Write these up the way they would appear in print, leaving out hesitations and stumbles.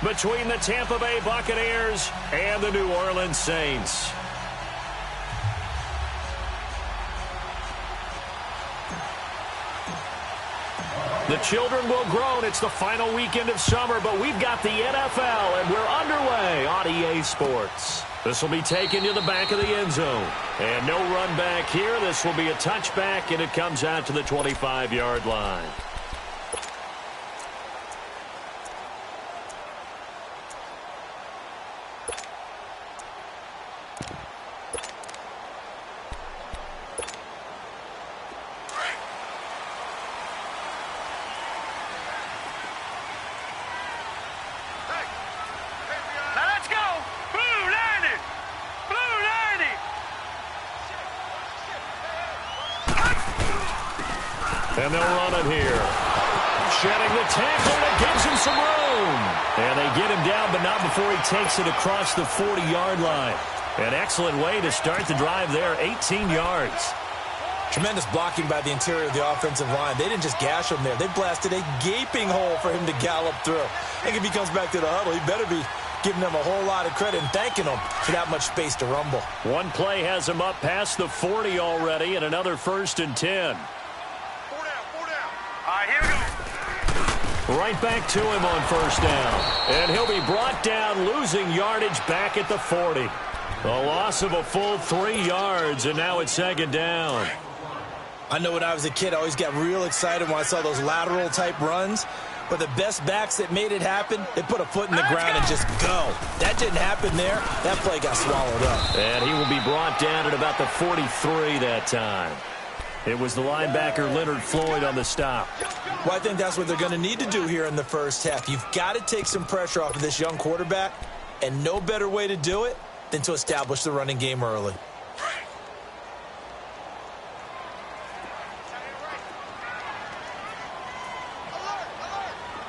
between the Tampa Bay Buccaneers and the New Orleans Saints. The children will groan. It's the final weekend of summer, but we've got the NFL, and we're underway on EA Sports. This will be taken to the back of the end zone. And no run back here. This will be a touchback, and it comes out to the 25-yard line. And they'll run it here. Shedding the tackle, and it gives him some room. And they get him down, but not before he takes it across the 40-yard line. An excellent way to start the drive there, 18 yards. Tremendous blocking by the interior of the offensive line. They didn't just gash him there. They blasted a gaping hole for him to gallop through. I think if he comes back to the huddle, he better be giving them a whole lot of credit and thanking them for that much space to rumble. One play has him up past the 40 already, and another 1st and 10. Here we go. Right back to him on 1st down. And he'll be brought down, losing yardage back at the 40. A loss of a full 3 yards, and now it's 2nd down. I know when I was a kid, I always got real excited when I saw those lateral-type runs. But the best backs that made it happen, they put a foot in the ground and just go. That didn't happen there. That play got swallowed up. And he will be brought down at about the 43 that time. It was the linebacker Leonard Floyd on the stop. Well, I think that's what they're going to need to do here in the first half. You've got to take some pressure off of this young quarterback, and no better way to do it than to establish the running game early.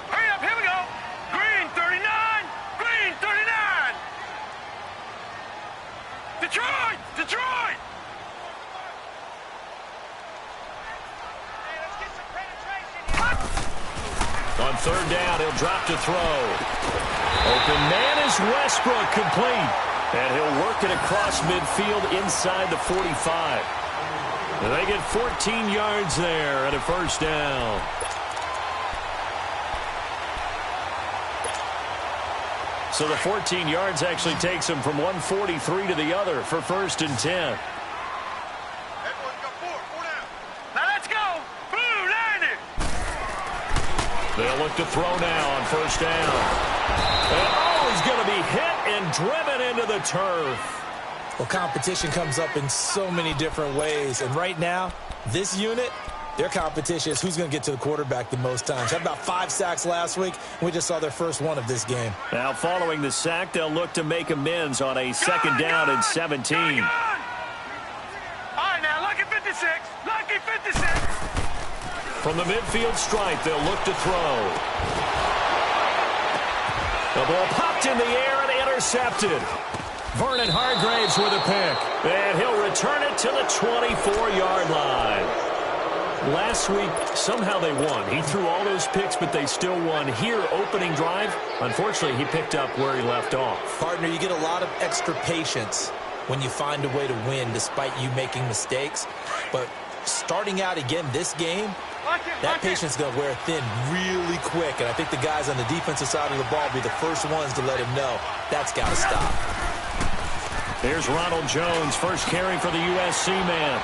Hurry up, here we go. Green 39, green 39. Detroit, Detroit. On 3rd down, he'll drop to throw. Open man is Westbrook, complete. And he'll work it across midfield inside the 45. And they get 14 yards there at a 1st down. So the 14 yards actually takes him from 143 to the other for 1st and 10. They'll look to throw now on 1st down. And oh, he's going to be hit and driven into the turf. Well, competition comes up in so many different ways. And right now, this unit, their competition is who's going to get to the quarterback the most times. Had about 5 sacks last week. We just saw their first one of this game. Now, following the sack, they'll look to make amends on a 2nd down and 17. All right, now, lucky 56. Lucky 56. From the midfield stripe, they'll look to throw. The ball popped in the air and intercepted. Vernon Hargraves with a pick. And he'll return it to the 24-yard line. Last week, somehow they won. He threw all those picks, but they still won. Here, opening drive, unfortunately, he picked up where he left off. Partner, you get a lot of extra patience when you find a way to win despite you making mistakes. But starting out again this game, that patience is going to wear thin really quick, and I think the guys on the defensive side of the ball will be the first ones to let him know that's got to stop. Here's Ronald Jones, first carry for the USC man.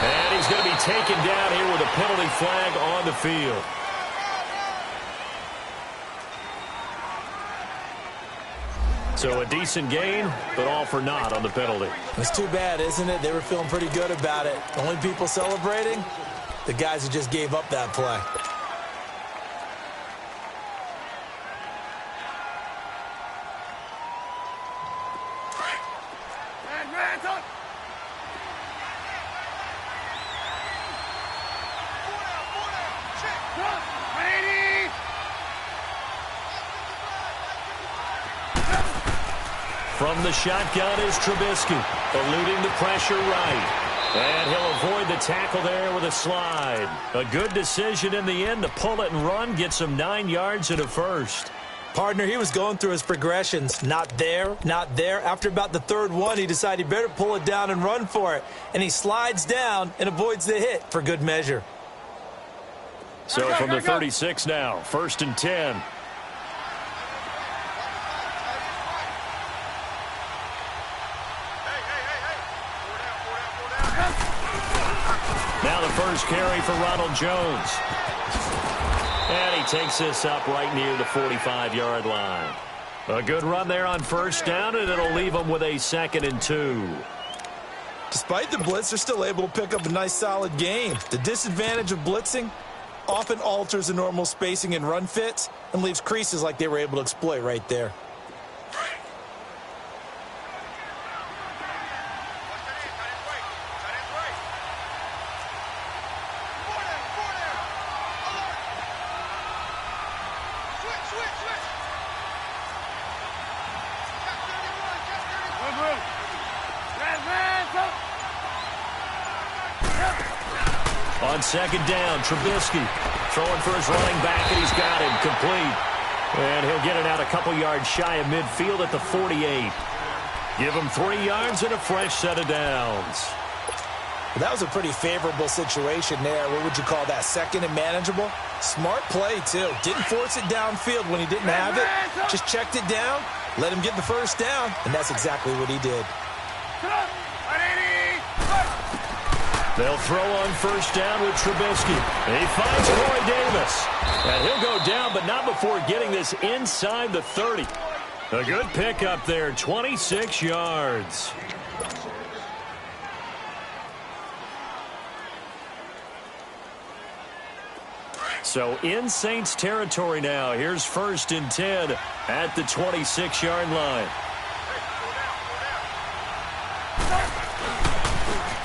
And he's going to be taken down here with a penalty flag on the field. So a decent gain, but all for naught on the penalty. It's too bad, isn't it? They were feeling pretty good about it. The only people celebrating, the guys who just gave up that play. From the shotgun is Trubisky, eluding the pressure right. And he'll avoid the tackle there with a slide. A good decision in the end to pull it and run, get some 9 yards and a first. Partner, he was going through his progressions. Not there, not there. After about the third one, he decided he better pull it down and run for it. And he slides down and avoids the hit for good measure. So from the 36 now, 1st and 10. Now the first carry for Ronald Jones. And he takes this up right near the 45-yard line. A good run there on 1st down, and it'll leave them with a 2nd and 2. Despite the blitz, they're still able to pick up a nice, solid gain. The disadvantage of blitzing often alters the normal spacing and run fits and leaves creases like they were able to exploit right there. On 2nd down, Trubisky throwing for his running back, and he's got him complete. And he'll get it out a couple yards shy of midfield at the 48. Give him 3 yards and a fresh set of downs. That was a pretty favorable situation there. What would you call that? 2nd and manageable? Smart play, too. Didn't force it downfield when he didn't have it. Just checked it down, let him get the 1st down, and that's exactly what he did. They'll throw on 1st down with Trubisky. He finds Corey Davis. And he'll go down, but not before getting this inside the 30. A good pickup there, 26 yards. So in Saints territory now. Here's 1st and 10 at the 26-yard line.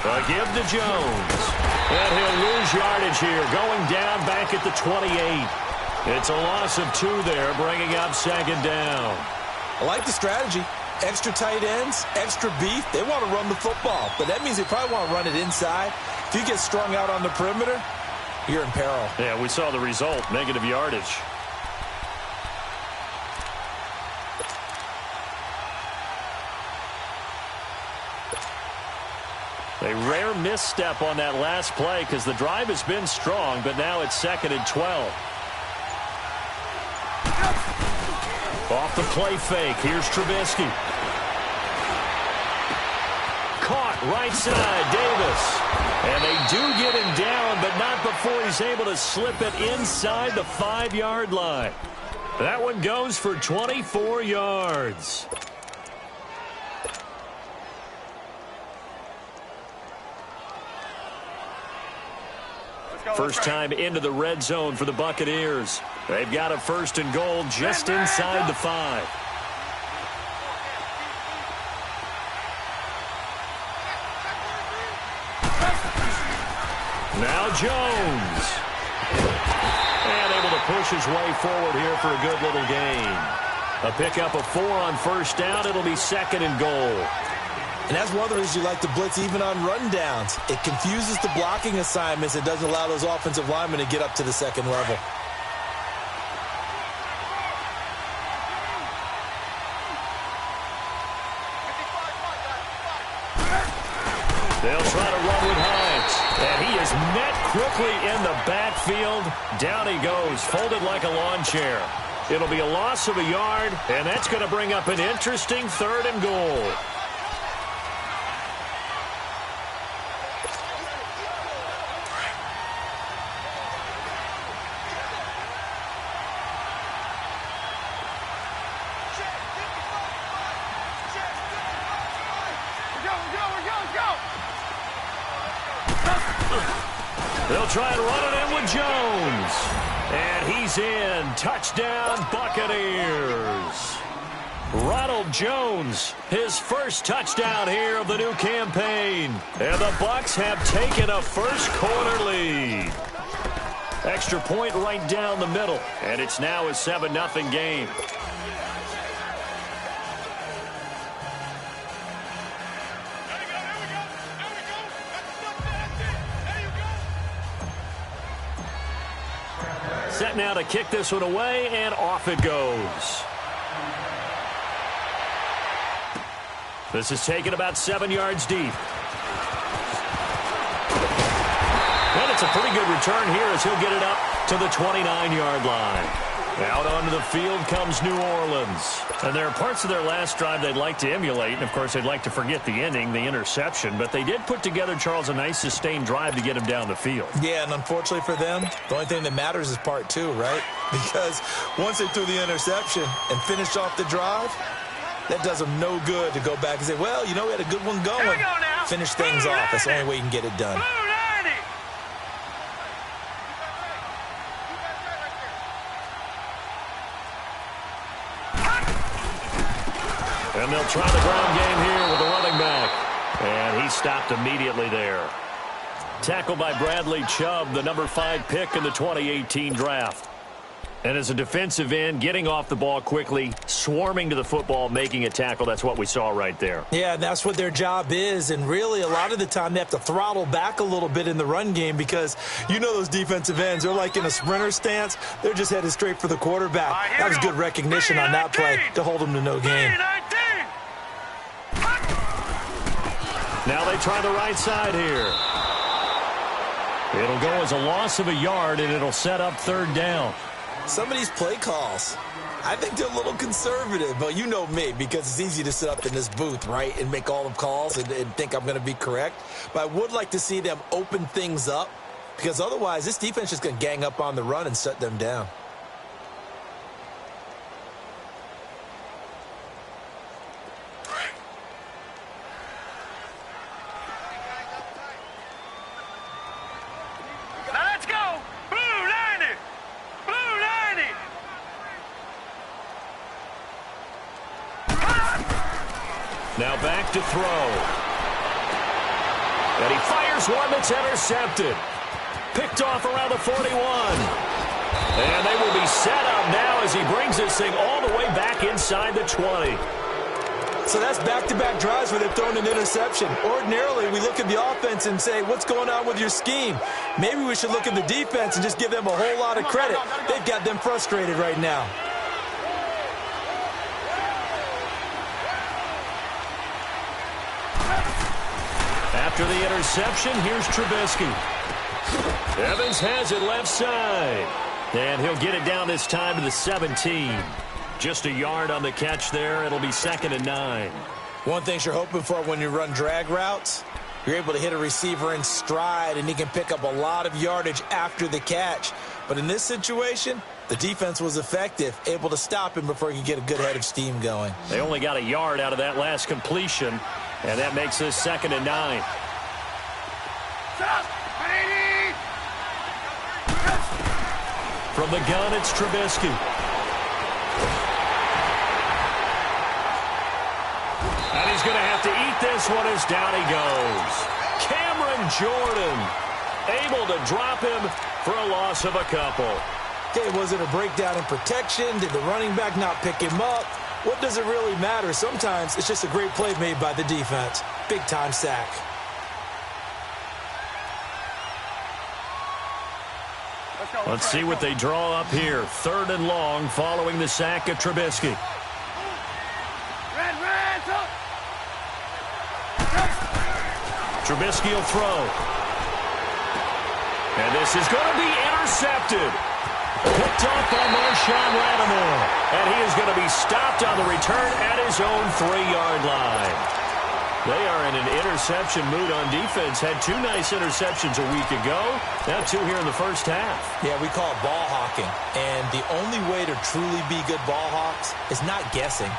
A give to Jones. And he'll lose yardage here, going down back at the 28. It's a loss of 2 there, bringing up 2nd down. I like the strategy. Extra tight ends, extra beef. They want to run the football, but that means they probably want to run it inside. If you get strung out on the perimeter, you're in peril. Yeah, we saw the result, negative yardage. A rare misstep on that last play because the drive has been strong, but now it's 2nd and 12. Off the play fake. Here's Trubisky. Caught right side, Davis. And they do get him down, but not before he's able to slip it inside the 5-yard line. That one goes for 24 yards. First time into the red zone for the Buccaneers. They've got a 1st and goal just inside the 5. Now Jones. And able to push his way forward here for a good little gain. A pickup of 4 on 1st down. It'll be 2nd and goal. And that's one of the reasons you like to blitz even on rundowns. It confuses the blocking assignments. It doesn't allow those offensive linemen to get up to the 2nd level. They'll try to run with Hines. And he is met quickly in the backfield. Down he goes, folded like a lawn chair. It'll be a loss of a yard, and that's going to bring up an interesting 3rd and goal. They'll try and run it in with Jones. And he's in. Touchdown, Buccaneers. Ronald Jones, his first touchdown here of the new campaign. And the Bucs have taken a first-quarter lead. Extra point right down the middle. And it's now a 7-0 game. Set now to kick this one away, and off it goes. This is taken about 7 yards deep. And it's a pretty good return here as he'll get it up to the 29-yard line. Out onto the field comes New Orleans. And there are parts of their last drive they'd like to emulate. And, of course, they'd like to forget the ending, the interception. But they did put together, Charles, a nice sustained drive to get him down the field. Yeah, and unfortunately for them, the only thing that matters is part 2, right? Because once they threw the interception and finished off the drive, that does them no good to go back and say, well, you know, we had a good one going. Finish things off. That's the only way you can get it done. And they'll try the ground game here with the running back. And he stopped immediately there. Tackled by Bradley Chubb, the number 5 pick in the 2018 draft. And as a defensive end, getting off the ball quickly, swarming to the football, making a tackle, that's what we saw right there. Yeah, that's what their job is. And really, a lot of the time, they have to throttle back a little bit in the run game because you know those defensive ends, they're like in a sprinter stance. They're just headed straight for the quarterback. That was good recognition on that play to hold them to no gain. Now they try the right side here. It'll go as a loss of a yard, and it'll set up 3rd down. Some of these play calls, I think they're a little conservative, but you know me, because it's easy to sit up in this booth, right, and make all the calls and think I'm going to be correct. But I would like to see them open things up, because otherwise this defense is going to gang up on the run and shut them down. Now back to throw. And he fires one that's intercepted. Picked off around the 41. And they will be set up now as he brings this thing all the way back inside the 20. So that's back-to-back drives where they've thrown an interception. Ordinarily, we look at the offense and say, what's going on with your scheme? Maybe we should look at the defense and just give them a whole lot of credit. They've got them frustrated right now. After the interception, here's Trubisky. Evans has it left side. And he'll get it down this time to the 17. Just a yard on the catch there. It'll be 2nd and 9. One thing you're hoping for when you run drag routes, you're able to hit a receiver in stride, and he can pick up a lot of yardage after the catch. But in this situation, the defense was effective, able to stop him before he could get a good head of steam going. They only got a yard out of that last completion, and that makes this 2nd and 9. From the gun, it's Trubisky. And he's going to have to eat this one as down he goes. Cameron Jordan able to drop him for a loss of a couple. Okay, was it a breakdown in protection? Did the running back not pick him up? What does it really matter? Sometimes it's just a great play made by the defense. Big-time sack. Let's see what they draw up here. 3rd and long following the sack of Trubisky. Trubisky will throw. And this is going to be intercepted. Picked off by Marshawn Lattimore. And he is going to be stopped on the return at his own 3-yard line. They are in an interception mood on defense. Had 2 nice interceptions a week ago. Now 2 here in the first half. Yeah, we call it ball hawking. And the only way to truly be good ball hawks is not guessing.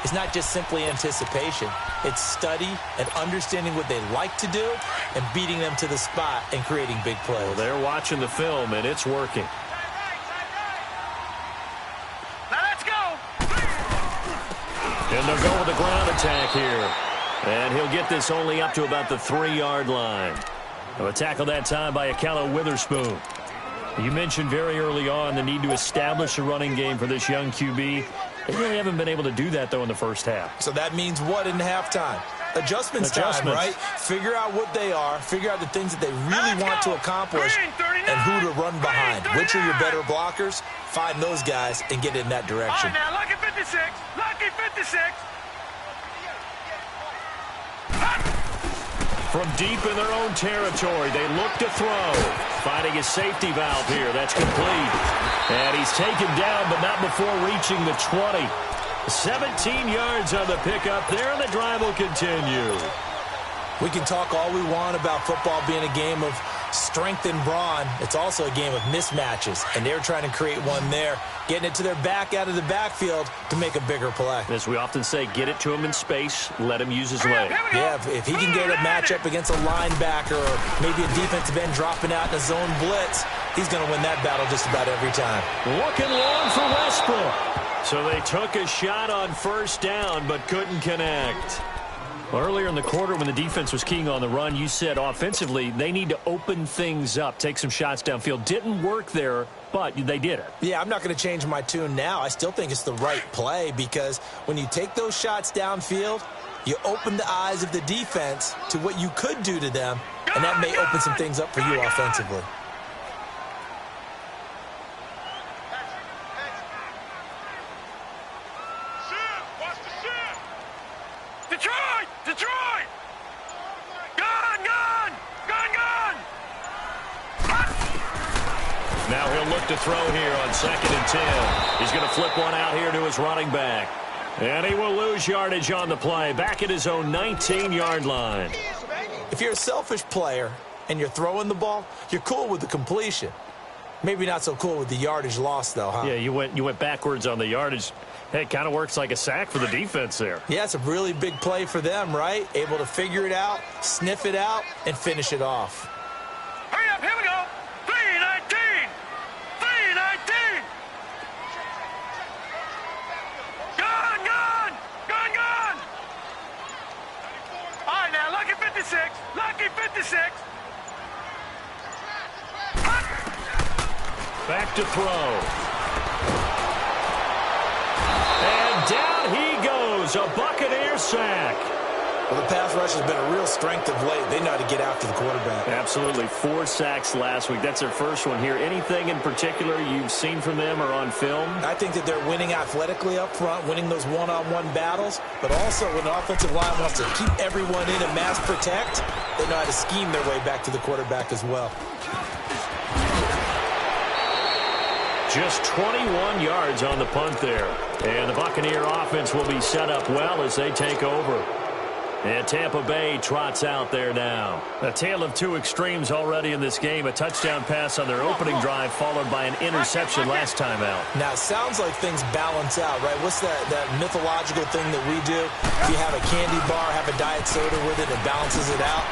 It's not just simply anticipation. It's study and understanding what they like to do and beating them to the spot and creating big plays. Well, they're watching the film, and it's working. Now let's go. And they'll go with the ground attack here. And he'll get this only up to about the 3-yard line. A tackle that time by Akello Witherspoon. You mentioned very early on the need to establish a running game for this young QB. They really haven't been able to do that, though, in the first half. So that means what in halftime? Adjustments time, right? Figure out what they are, figure out the things that they really want to accomplish, and who to run behind. Which are your better blockers? Find those guys and get in that direction. All right, now, lucky 56. Lucky 56. From deep in their own territory, they look to throw. Finding his safety valve here. That's complete. And he's taken down, but not before reaching the 20. 17 yards on the pickup there, and the drive will continue. We can talk all we want about football being a game of strength and brawn. It's also a game of mismatches, and they're trying to create one there, getting it to their back out of the backfield to make a bigger play. As we often say, get it to him in space, let him use his leg. Yeah, if he can get a matchup against a linebacker or maybe a defensive end dropping out in a zone blitz, he's going to win that battle just about every time. Looking long for Westbrook. So they took a shot on first down, but couldn't connect. Earlier in the quarter when the defense was keying on the run, you said offensively they need to open things up, take some shots downfield. Didn't work there, but they did it. Yeah, I'm not going to change my tune now. I still think it's the right play because when you take those shots downfield, you open the eyes of the defense to what you could do to them, and that may open some things up for you offensively. Detroit! Detroit! Gone! Gone! Gone! Gone! Now he'll look to throw here on 2nd and 10. He's going to flip one out here to his running back. And he will lose yardage on the play, back at his own 19-yard line. If you're a selfish player and you're throwing the ball, you're cool with the completion. Maybe not so cool with the yardage loss, though, huh? Yeah, you went backwards on the yardage. Hey, it kind of works like a sack for the defense there. Yeah, it's a really big play for them, right? Able to figure it out, sniff it out, and finish it off. Hurry up, here we go! 3-19! 3-19! Gone! Gone! Gone! Gone! All right, now, lucky 56! Lucky 56! Back to throw. And down he goes, a Buccaneer sack. Well, the pass rush has been a real strength of late. They know how to get after the quarterback. Absolutely. 4 sacks last week. That's their first one here. Anything in particular you've seen from them or on film? I think that they're winning athletically up front, winning those one-on-one battles, but also when the offensive line wants to keep everyone in and mass protect, they know how to scheme their way back to the quarterback as well. Just 21 yards on the punt there. And the Buccaneer offense will be set up well as they take over. And Tampa Bay trots out there now. A tale of two extremes already in this game. A touchdown pass on their opening drive followed by an interception last time out. Now, it sounds like things balance out, right? What's that mythological thing that we do? If you have a candy bar, have a diet soda with it, it balances it out.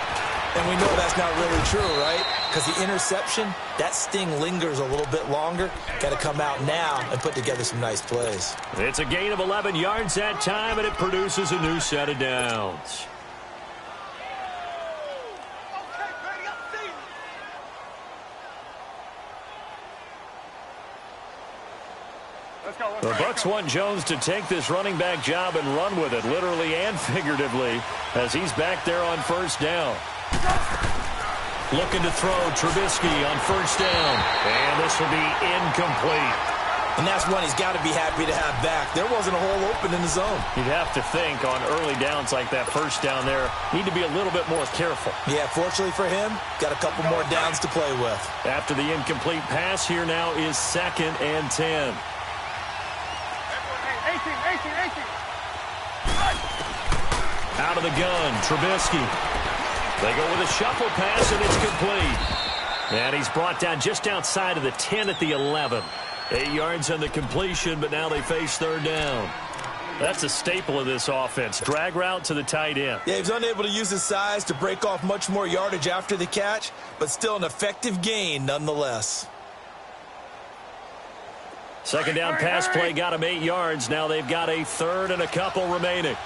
And we know that's not really true, right? Because the interception, that sting lingers a little bit longer. Got to come out now and put together some nice plays. It's a gain of 11 yards that time, and it produces a new set of downs. The Bucs want Jones to take this running back job and run with it, literally and figuratively, as he's back there on first down. Looking to throw Trubisky on first down. And this will be incomplete. And that's one he's got to be happy to have back. There wasn't a hole open in the zone. You'd have to think on early downs like that first down there, need to be a little bit more careful. Yeah, fortunately for him, got a couple more downs to play with. After the incomplete pass, here now is 2nd and 10. 18. Out of the gun, Trubisky. They go with a shuffle pass, and it's complete. And he's brought down just outside of the 10 at the 11. 8 yards on the completion, but now they face third down. That's a staple of this offense. Drag route to the tight end. Yeah, he's unable to use his size to break off much more yardage after the catch, but still an effective gain nonetheless. Second down pass play got him 8 yards. Now they've got a third and a couple remaining.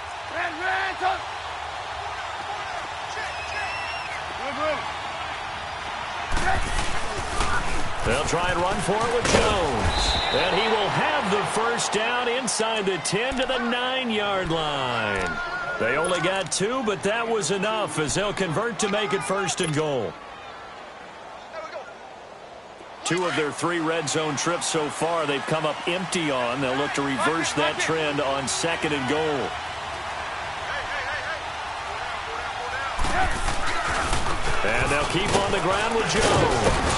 They'll try and run for it with Jones. And he will have the first down inside the 10 to the 9-yard line. They only got 2, but that was enough as they'll convert to make it 1st and goal. 2 of their 3 red zone trips so far, they've come up empty on. They'll look to reverse that trend on 2nd and goal. And they'll keep on the ground with Jones.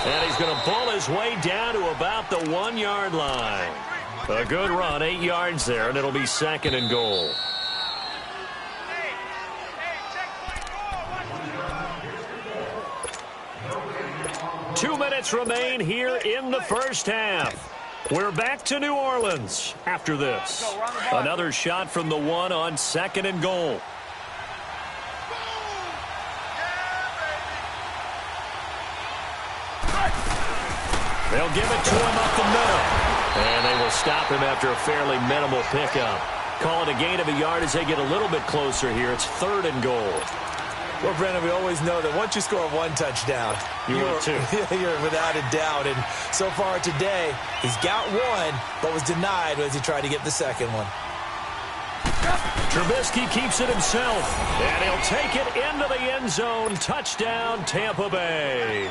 And he's going to pull his way down to about the 1-yard line. A good run, 8 yards there, and it'll be 2nd and goal. Two minutes remain here in the first half. We're back to New Orleans after this. Another shot from the 1 on 2nd and goal. They'll give it to him up the middle. And they will stop him after a fairly minimal pickup. Call it a gain of a yard as they get a little bit closer here. It's 3rd and goal. Well, Brandon, we always know that once you score 1 touchdown, you're without a doubt. And so far today, he's got 1, but was denied as he tried to get the 2nd one. Trubisky keeps it himself, and he'll take it into the end zone. Touchdown, Tampa Bay.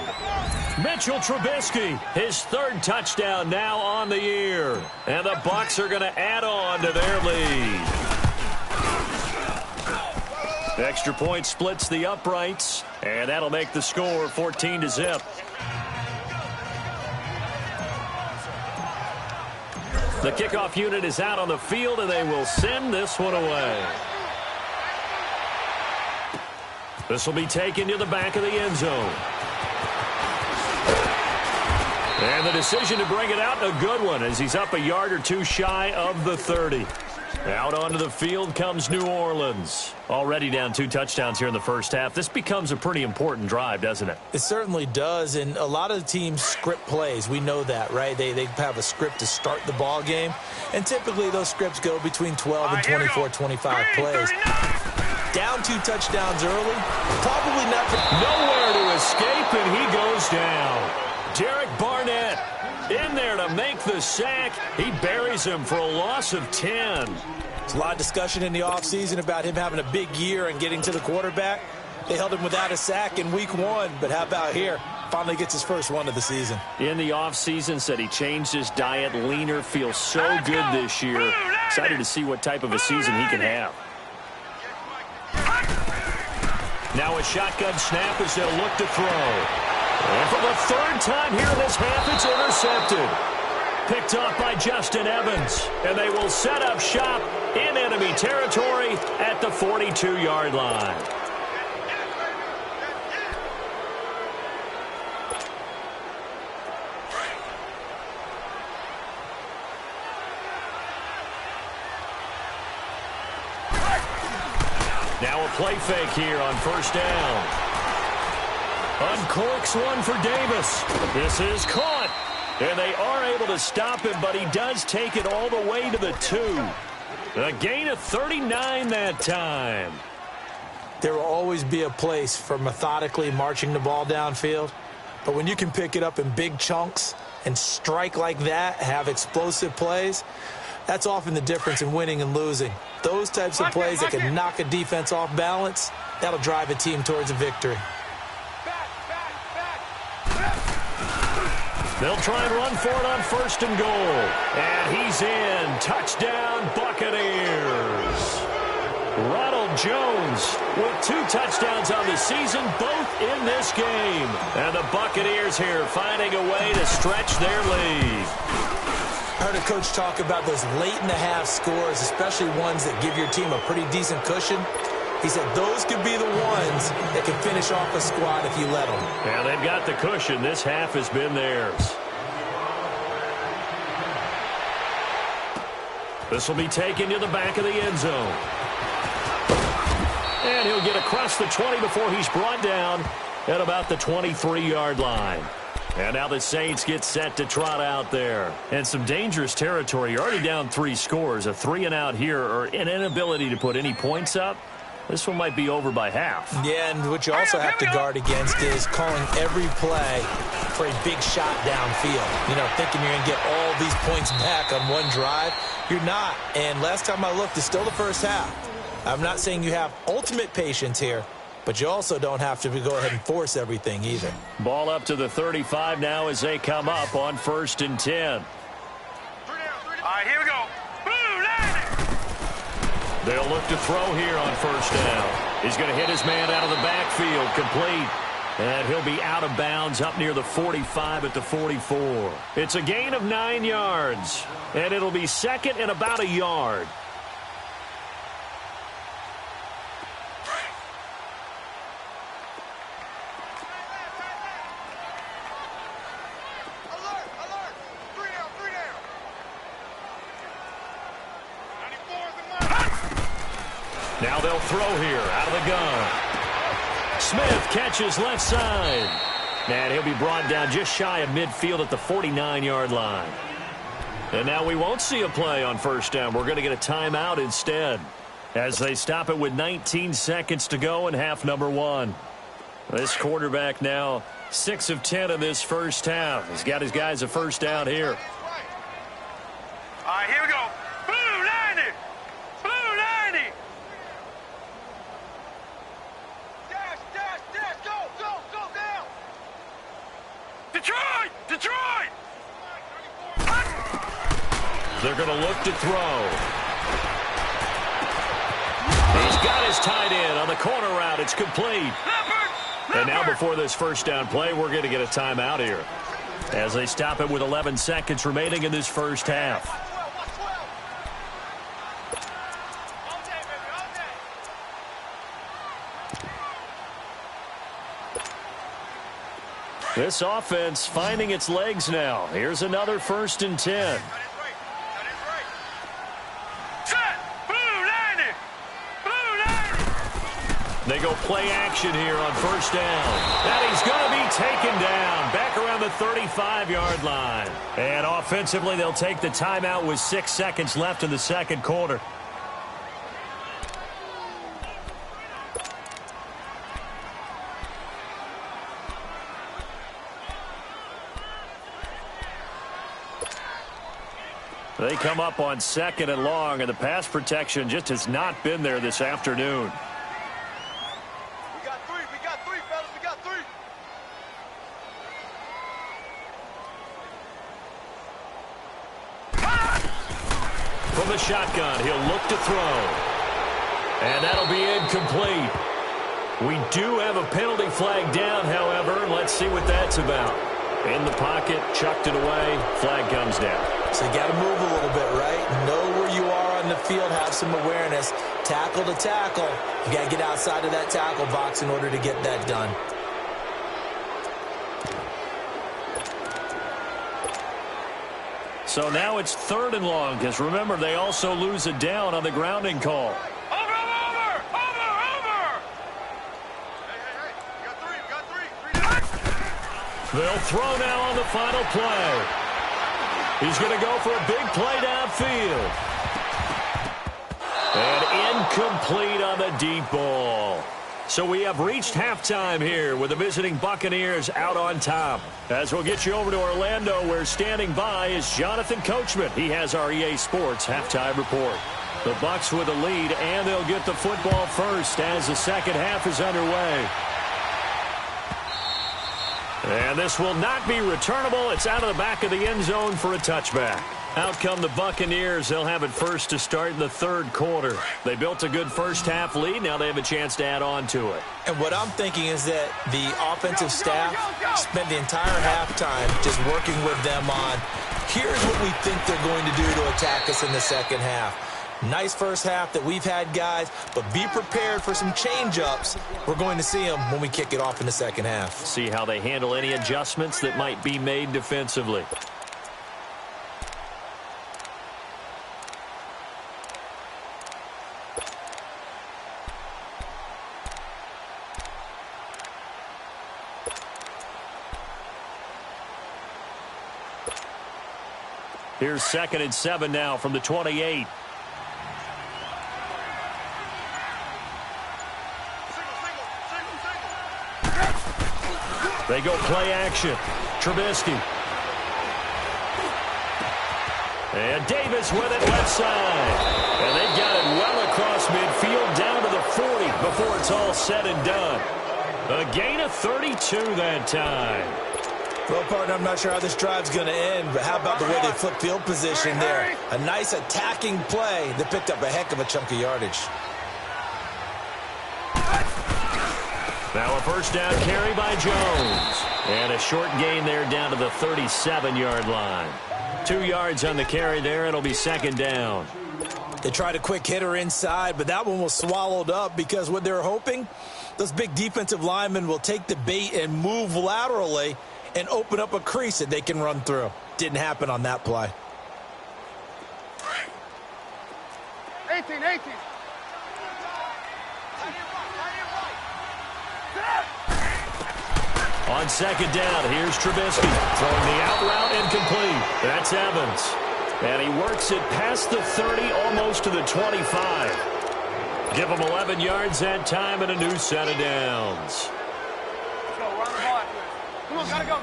Mitchell Trubisky, his 3rd touchdown now on the year. And the Bucs are going to add on to their lead. Extra point splits the uprights, and that'll make the score 14-0. The kickoff unit is out on the field, and they will send this one away. This will be taken to the back of the end zone. And the decision to bring it out, a good one, as he's up a yard or 2 shy of the 30. Out onto the field comes New Orleans. Already down 2 touchdowns here in the first half. This becomes a pretty important drive, doesn't it? It certainly does, and a lot of the teams script plays. We know that, right? They have a script to start the ball game, and typically those scripts go between 12 and 24, 25 plays. Down 2 touchdowns early, probably not. Nowhere to escape, and he goes down. Derek Barnett in there to make the sack. He buries him for a loss of 10. There's a lot of discussion in the offseason about him having a big year and getting to the quarterback. They held him without a sack in week 1, but how about here? Finally gets his first one of the season. In the offseason, said he changed his diet, leaner, feels so good this year. Excited to see what type of a season he can have. Now a shotgun snap as they'll look to throw. And for the 3rd time here in this half, it's intercepted. Picked off by Justin Evans. And they will set up shop in enemy territory at the 42-yard line. Now a play fake here on 1st down. Uncorks one for Davis. This is caught. And they are able to stop him, but he does take it all the way to the 2. A gain of 39 that time. There will always be a place for methodically marching the ball downfield. But when you can pick it up in big chunks and strike like that, have explosive plays, that's often the difference in winning and losing. Those types of plays that can knock a defense off balance, that'll drive a team towards a victory. They'll try and run for it on 1st and goal. And he's in. Touchdown, Buccaneers. Ronald Jones with 2 touchdowns on the season, both in this game. And the Buccaneers here finding a way to stretch their lead. I heard a coach talk about those late-in-the-half scores, especially ones that give your team a pretty decent cushion. He said those could be the ones that can finish off a squad if you let them. Yeah, they've got the cushion. This half has been theirs. This will be taken to the back of the end zone. And he'll get across the 20 before he's brought down at about the 23-yard line. And now the Saints get set to trot out there. And some dangerous territory. You're already down 3 scores. A 3-and-out here, or an inability to put any points up. This one might be over by half. Yeah, and what you also have to guard against is calling every play for a big shot downfield. You know, thinking you're going to get all these points back on one drive. You're not. And last time I looked, it's still the first half. I'm not saying you have ultimate patience here, but you also don't have to go ahead and force everything either. Ball up to the 35 now as they come up on 1st and 10. All right, here we go. Boom, landing. They'll look to throw here on 1st down. He's going to hit his man out of the backfield, complete. And he'll be out of bounds up near the 45 at the 44. It's a gain of 9 yards, and it'll be second and about a yard. Alert, alert. 3 down, 3 down. 94 is the mark. Now they'll throw here out of the gun. Smith catches left side. And he'll be brought down just shy of midfield at the 49-yard line. And now we won't see a play on 1st down. We're going to get a timeout instead as they stop it with 19 seconds to go in half number 1. This quarterback now 6 of 10 in this first half. He's got his guys a 1st down here. All right, here we go. Boom, landing. Boom, landing. Dash, dash, dash. Go, go, go down. Detroit, Detroit. They're going to look to throw. He's got his tight end on the corner route. It's complete. And now before this 1st down play, we're going to get a timeout here as they stop it with 11 seconds remaining in this first half. This offense finding its legs now. Here's another 1st and 10. They go play action here on 1st down. And he's going to be taken down back around the 35-yard line. And offensively, they'll take the timeout with 6 seconds left in the second quarter. They come up on 2nd and long, and the pass protection just has not been there this afternoon. We got three, fellas. We got 3. From the shotgun, he'll look to throw. And that'll be incomplete. We do have a penalty flag down, however. Let's see what that's about. In the pocket, chucked it away, flag comes down. So you got to move a little bit, right? Know where you are on the field, have some awareness. Tackle to tackle. You got to get outside of that tackle box in order to get that done. So now it's 3rd and long, because remember, they also lose a down on the grounding call. Over! Hey. We got 3. They'll throw now on the final play. He's going to go for a big play downfield. And incomplete on the deep ball. So we have reached halftime here with the visiting Buccaneers out on top. As we'll get you over to Orlando, where standing by is Jonathan Coachman. He has our EA Sports halftime report. The Bucs with a lead, and they'll get the football first as the second half is underway. And this will not be returnable. It's out of the back of the end zone for a touchback. Out come the Buccaneers. They'll have it first to start in the 3rd quarter. They built a good first half lead. Now they have a chance to add on to it. And what I'm thinking is that the offensive staff spent the entire halftime just working with them on, here's what we think they're going to do to attack us in the second half. Nice first half that we've had, guys, but be prepared for some change-ups. We're going to see them when we kick it off in the second half. See how they handle any adjustments that might be made defensively. Here's 2nd and 7 now from the 28. They go play action. Trubisky. And Davis with it left side. And they've got it well across midfield down to the 40 before it's all said and done. A gain of 32 that time. Well, partner, I'm not sure how this drive's going to end, but how about the way they flip field position there? A nice attacking play that picked up a heck of a chunk of yardage. Now a first down carry by Jones. And a short gain there down to the 37-yard line. 2 yards on the carry there. It'll be second down. They tried a quick hitter inside, but that one was swallowed up because what they're hoping, those big defensive linemen will take the bait and move laterally and open up a crease that they can run through. Didn't happen on that play. 18. On second down, here's Trubisky throwing the out route incomplete. That's Evans. And he works it past the 30, almost to the 25. Give him 11 yards that time and a new set of downs. Let's go, run the ball after this. Come on, gotta go.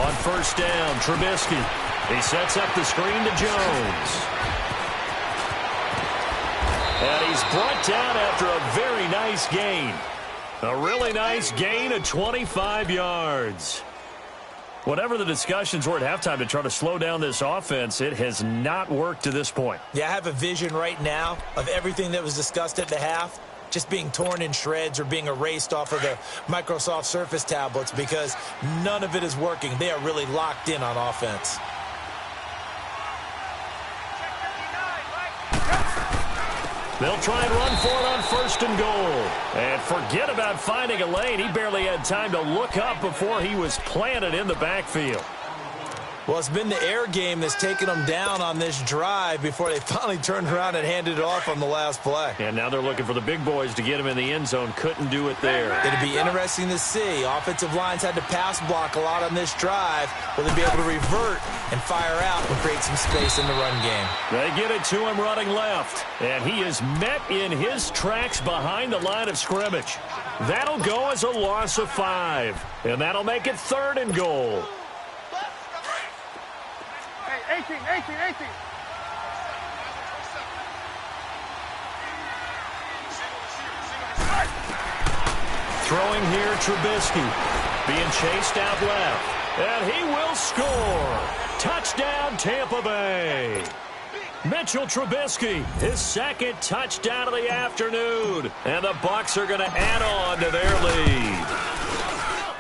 On first down, Trubisky. He sets up the screen to Jones. And he's brought down after a very nice gain. A really nice gain of 25 yards. Whatever the discussions were at halftime to try to slow down this offense, it has not worked to this point. Yeah, I have a vision right now of everything that was discussed at the half just being torn in shreds or being erased off of the Microsoft Surface tablets because none of it is working. They are really locked in on offense. They'll try and run for it on first and goal. And forget about finding a lane. He barely had time to look up before he was planted in the backfield. Well, it's been the air game that's taken them down on this drive before they finally turned around and handed it off on the last play. And now they're looking for the big boys to get him in the end zone. Couldn't do it there. It'd be interesting to see. Offensive lines had to pass block a lot on this drive. Will they be able to revert and fire out and create some space in the run game? They get it to him running left. And he is met in his tracks behind the line of scrimmage. That'll go as a loss of 5. And that'll make it third and goal. 18. Throwing here, Trubisky. Being chased out left. And he will score. Touchdown, Tampa Bay. Mitchell Trubisky, his second touchdown of the afternoon. And the Bucs are going to add on to their lead.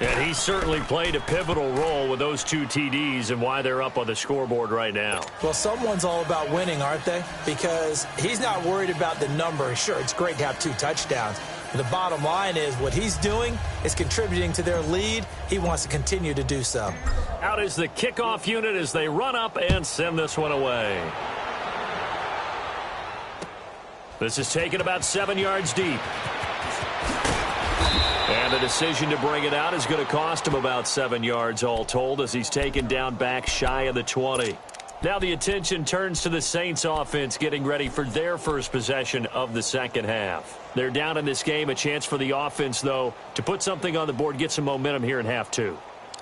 And he certainly played a pivotal role with those 2 TDs and why they're up on the scoreboard right now. Well, someone's all about winning, aren't they? Because he's not worried about the number. Sure, it's great to have 2 touchdowns. But the bottom line is what he's doing is contributing to their lead. He wants to continue to do so. Out is the kickoff unit as they run up and send this one away. This is taken about 7 yards deep. And the decision to bring it out is going to cost him about 7 yards all told as he's taken down back shy of the 20. Now the attention turns to the Saints offense getting ready for their first possession of the second half. They're down in this game. A chance for the offense, though, to put something on the board, get some momentum here in half 2.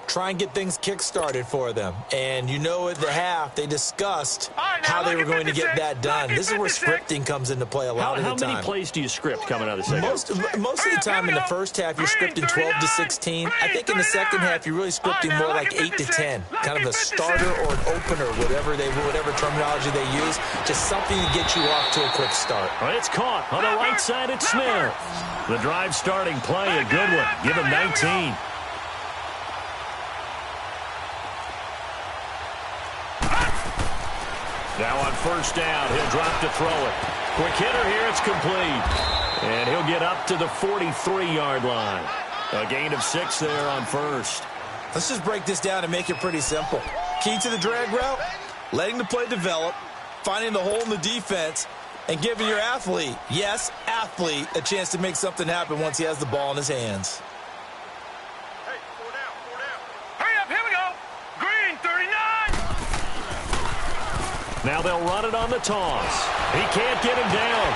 Try and get things kick-started for them. And you know at the half, they discussed how they were going to get that done. This is where scripting comes into play a lot of the time. How many plays do you script coming out of the second? Most of the time in the first half, you're scripting 12 to 16. I think in the second half, you're really scripting more like 8 to 10. Kind of a starter or an opener, whatever terminology they use. Just something to get you off to a quick start. Well, it's caught on the right side at Smith. The drive starting play, a good one. Give him 19. Now on first down, he'll drop to throw it. Quick hitter here, it's complete. And he'll get up to the 43-yard line. A gain of 6 there on first. Let's just break this down and make it pretty simple. Key to the drag route, letting the play develop, finding the hole in the defense, and giving your athlete, yes, athlete, a chance to make something happen once he has the ball in his hands. Hey, 4 down. Hurry up, here we go. Green, 39. Now they'll run it on the toss. He can't get him down.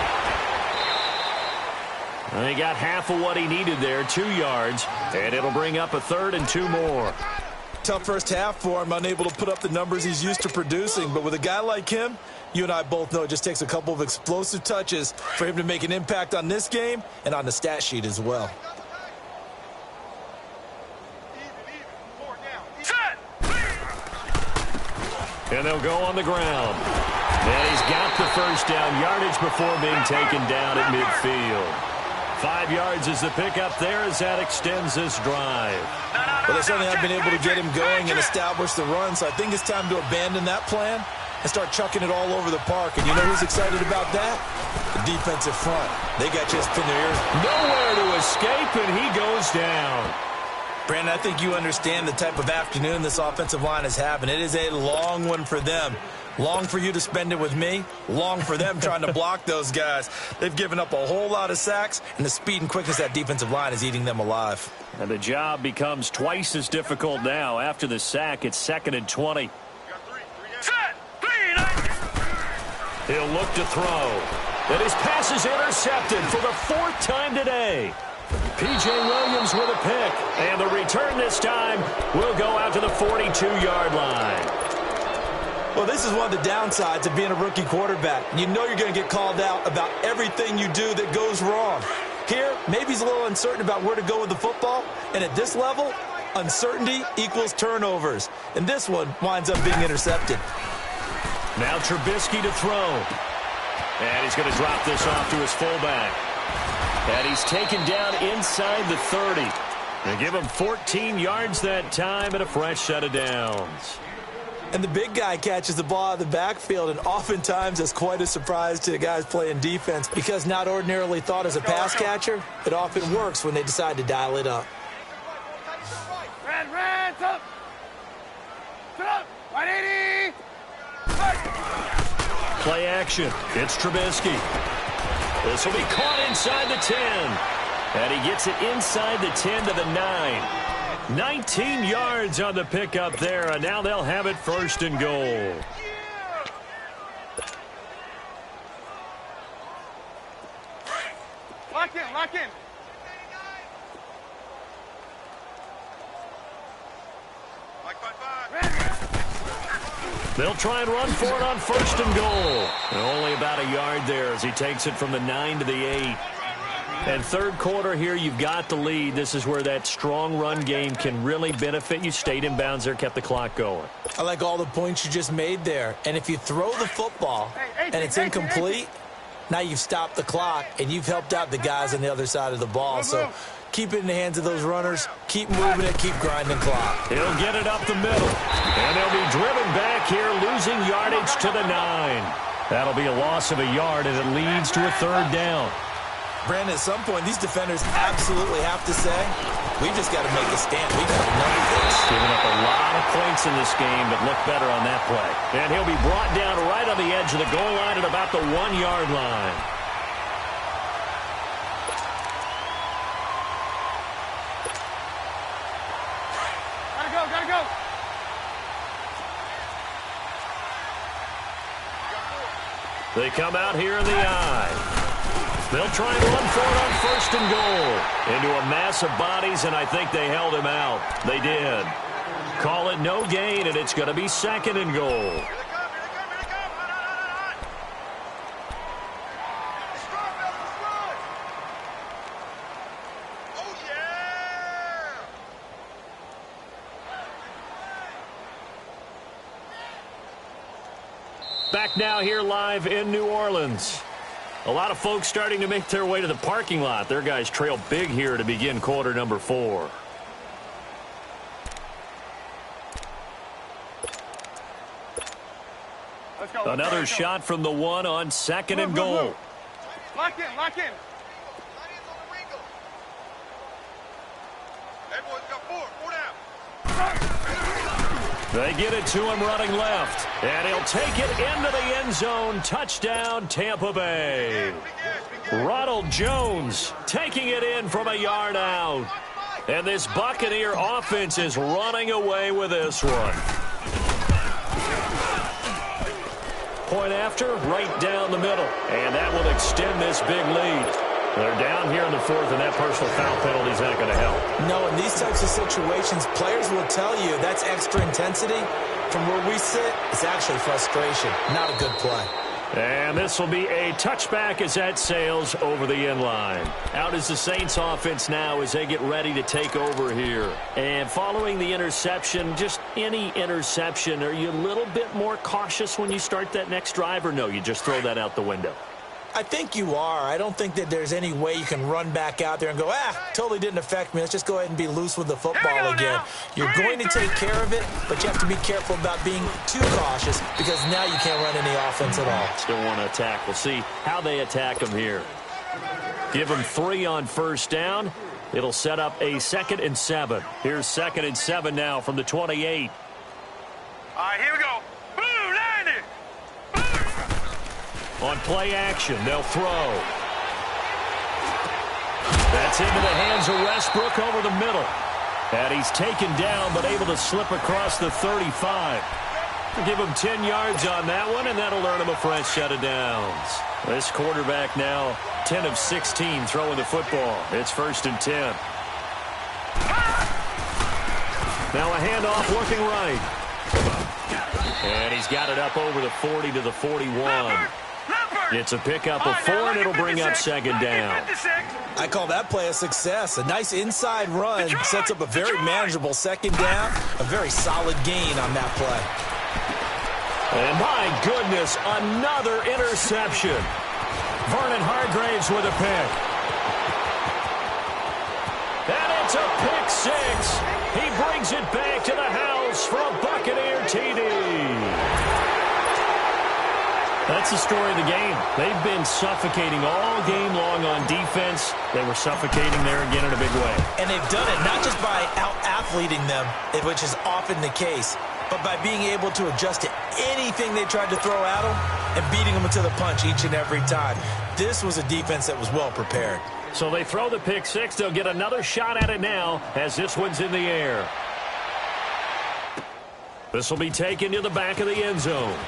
And he got half of what he needed there, 2 yards, and it'll bring up a third and 2 more. tough first half for him, unable to put up the numbers he's used to producing. But with a guy like him, you and I both know it just takes a couple of explosive touches for him to make an impact on this game and on the stat sheet as well. And they'll go on the ground. And he's got the first down yardage before being taken down at midfield. 5 yards is the pickup there as that extends this drive. Well, they certainly have been able to get him going and establish the run, so I think it's time to abandon that plan and start chucking it all over the park. And you know who's excited about that? The defensive front. They got just pinned their ears. Nowhere to escape, and he goes down. Brandon, I think you understand the type of afternoon this offensive line is having. It is a long one for them. Long for you to spend it with me. Long for them trying to block those guys. They've given up a whole lot of sacks, and the speed and quickness of that defensive line is eating them alive. And the job becomes twice as difficult now. After the sack, it's 2nd and 20. He'll look to throw. And his pass is intercepted for the 4th time today. P.J. Williams with a pick. And the return this time will go out to the 42-yard line. Well, this is one of the downsides of being a rookie quarterback. You know you're going to get called out about everything you do that goes wrong. Here, maybe he's a little uncertain about where to go with the football. And at this level, uncertainty equals turnovers. And this one winds up being intercepted. Now Trubisky to throw. And he's going to drop this off to his fullback. And he's taken down inside the 30. They give him 14 yards that time and a fresh set of downs. And the big guy catches the ball out of the backfield, and oftentimes that's quite a surprise to the guys playing defense because not ordinarily thought as a pass catcher, it often works when they decide to dial it up. Red, up. Sit up. 180. Play action. It's Trubisky. This will be caught inside the 10. And he gets it inside the 10 to the 9. 19 yards on the pickup there, and now they'll have it 1st and goal. Lock in. They'll try and run for it on 1st and goal. And only about a yard there as he takes it from the 9 to the 8. And 3rd quarter here, you've got the lead. This is where that strong run game can really benefit you. Stayed in bounds there, kept the clock going. I like all the points you just made there. And if you throw the football and it's incomplete, now you've stopped the clock and you've helped out the guys on the other side of the ball. So keep it in the hands of those runners. Keep moving it. Keep grinding clock. He'll get it up the middle. And they'll be driven back here, losing yardage to the 9. That'll be a loss of a yard, and it leads to a 3rd down. Brandon, at some point, these defenders absolutely have to say, we just got to make a stand. We got to number this. Giving up a lot of points in this game, but look better on that play. And he'll be brought down right on the edge of the goal line at about the 1-yard line. Gotta go. They come out here in the eye. They'll try and run for it on 1st and goal. Into a mass of bodies, and I think they held him out. They did. Call it no gain, and it's going to be 2nd and goal. Back now here live in New Orleans. A lot of folks starting to make their way to the parking lot. Their guys trail big here to begin quarter number 4. Let's go. Another shot from the 1 on 2nd and goal. Lock in. Everyone's got 4 down. They get it to him running left. And he'll take it into the end zone. Touchdown, Tampa Bay. Ronald Jones taking it in from a yard out. And this Buccaneer offense is running away with this one. Point after, right down the middle. And that will extend this big lead. They're down here in the fourth, and that personal foul penalty is not going to help. No, in these types of situations, players will tell you that's extra intensity. From where we sit, it's actually frustration. Not a good play. And this will be a touchback as that sails over the end line. Out is the Saints offense now as they get ready to take over here. And following the interception, just any interception, are you a little bit more cautious when you start that next drive, or no, you just throw that out the window? I think you are. I don't think that there's any way you can run back out there and go, totally didn't affect me. Let's just go ahead and be loose with the football again. You're going to take care of it, but you have to be careful about being too cautious because now you can't run any offense at all. Still want to attack. We'll see how they attack them here. Give them 3 on first down. It'll set up a 2nd and 7. Here's 2nd and 7 now from the 28. All right, here we go. Boom, 90. On play action, they'll throw. That's into the hands of Westbrook over the middle. And he's taken down, but able to slip across the 35. We'll give him 10 yards on that one, and that'll earn him a fresh set of downs. This quarterback now 10 of 16 throwing the football. It's 1st and 10. Now a handoff looking right. And he's got it up over the 40 to the 41. It's a pickup of 4, and it'll bring up 2nd down. I call that play a success. A nice inside run sets up a very manageable 2nd down. A very solid gain on that play. And my goodness, another interception. Vernon Hargreaves with a pick. And it's a pick 6. He brings it back to the house for a Buccaneer TD. That's the story of the game. They've been suffocating all game long on defense. They were suffocating there again in a big way. And they've done it not just by out-athleting them, which is often the case, but by being able to adjust to anything they tried to throw at them and beating them to the punch each and every time. This was a defense that was well prepared. So they throw the pick 6. They'll get another shot at it now as this one's in the air. This will be taken to the back of the end zone.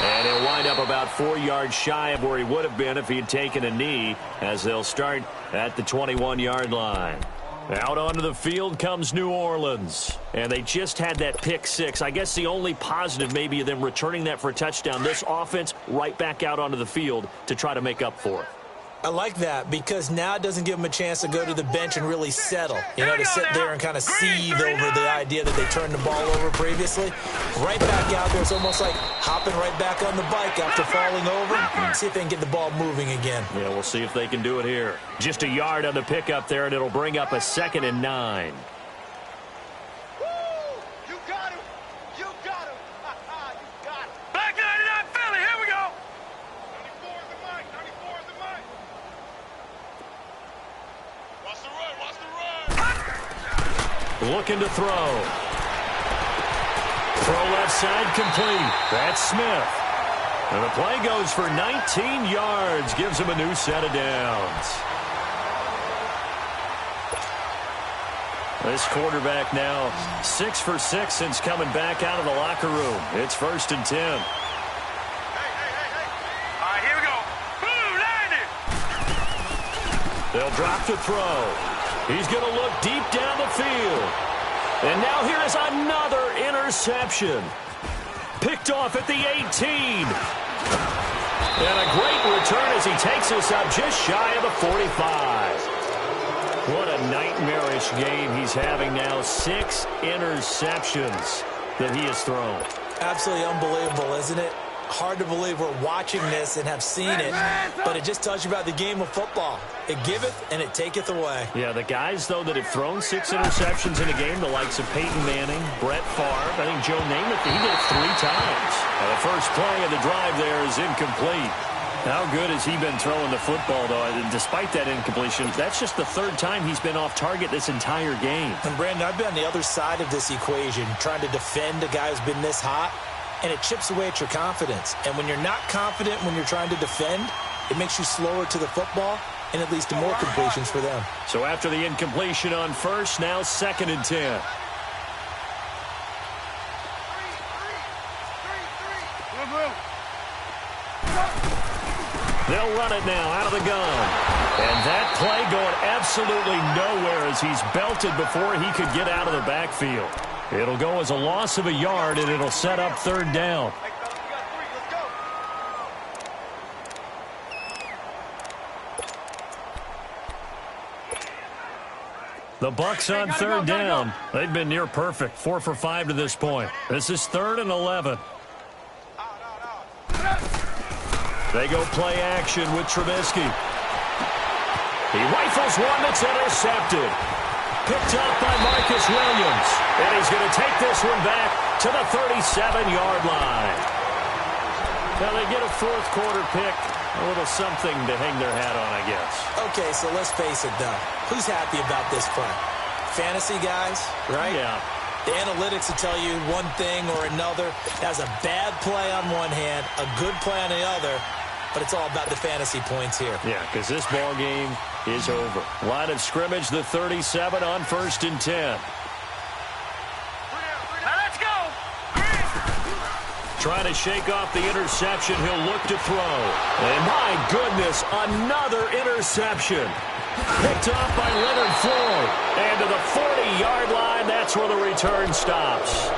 And he'll wind up about 4 yards shy of where he would have been if he had taken a knee, as they'll start at the 21-yard line. Out onto the field comes New Orleans. And they just had that pick 6. I guess the only positive maybe of them returning that for a touchdown. This offense right back out onto the field to try to make up for it. I like that because now it doesn't give them a chance to go to the bench and really settle. You know, to sit there and kind of seethe over the idea that they turned the ball over previously. Right back out there, it's almost like hopping right back on the bike after falling over. See if they can get the ball moving again. Yeah, we'll see if they can do it here. Just a yard on the pickup there, and it'll bring up a 2nd and 9. Looking to throw. Throw left side complete. That's Smith. And the play goes for 19 yards. Gives him a new set of downs. This quarterback now 6 for 6 since coming back out of the locker room. It's 1st and 10. All right, here we go. Boom, 90. They'll drop to throw. He's going to look deep down the field. And now here is another interception. Picked off at the 18. And a great return as he takes us up just shy of the 45. What a nightmarish game he's having now. 6 interceptions that he has thrown. Absolutely unbelievable, isn't it? Hard to believe we're watching this and have seen it, but it just tells you about the game of football. It giveth and it taketh away. Yeah, the guys, though, that have thrown 6 interceptions in a game, the likes of Peyton Manning, Brett Favre, I think Joe Namath, he did it 3 times. And the first play of the drive there is incomplete. How good has he been throwing the football, though? And despite that incompletion, that's just the 3rd time he's been off target this entire game. And, Brandon, I've been on the other side of this equation, trying to defend a guy who's been this hot. And it chips away at your confidence. And when you're not confident when you're trying to defend, it makes you slower to the football, and it leads to more completions for them. So after the incompletion on first, now 2nd and 10. They'll run it now out of the gun. And that play going absolutely nowhere as he's belted before he could get out of the backfield. It'll go as a loss of a yard, and it'll set up third down. The Bucs on third down. They've been near perfect, 4 for 5 to this point. This is 3rd and 11. They go play action with Trubisky. He rifles one that's intercepted. Picked up by Marcus Williams. And he's going to take this one back to the 37-yard line. Now they get a fourth quarter pick. A little something to hang their hat on, I guess. Okay, so let's face it, though. Who's happy about this play? Fantasy guys, right? Yeah. The analytics will tell you one thing or another. That's a bad play on one hand, a good play on the other, but it's all about the fantasy points here. Yeah, because this ball game is over. Line of scrimmage, the 37 on 1st and 10. Now let's go. Trying to shake off the interception. He'll look to throw. And my goodness, another interception. Picked off by Leonard Floyd. And to the 40-yard line, that's where the return stops.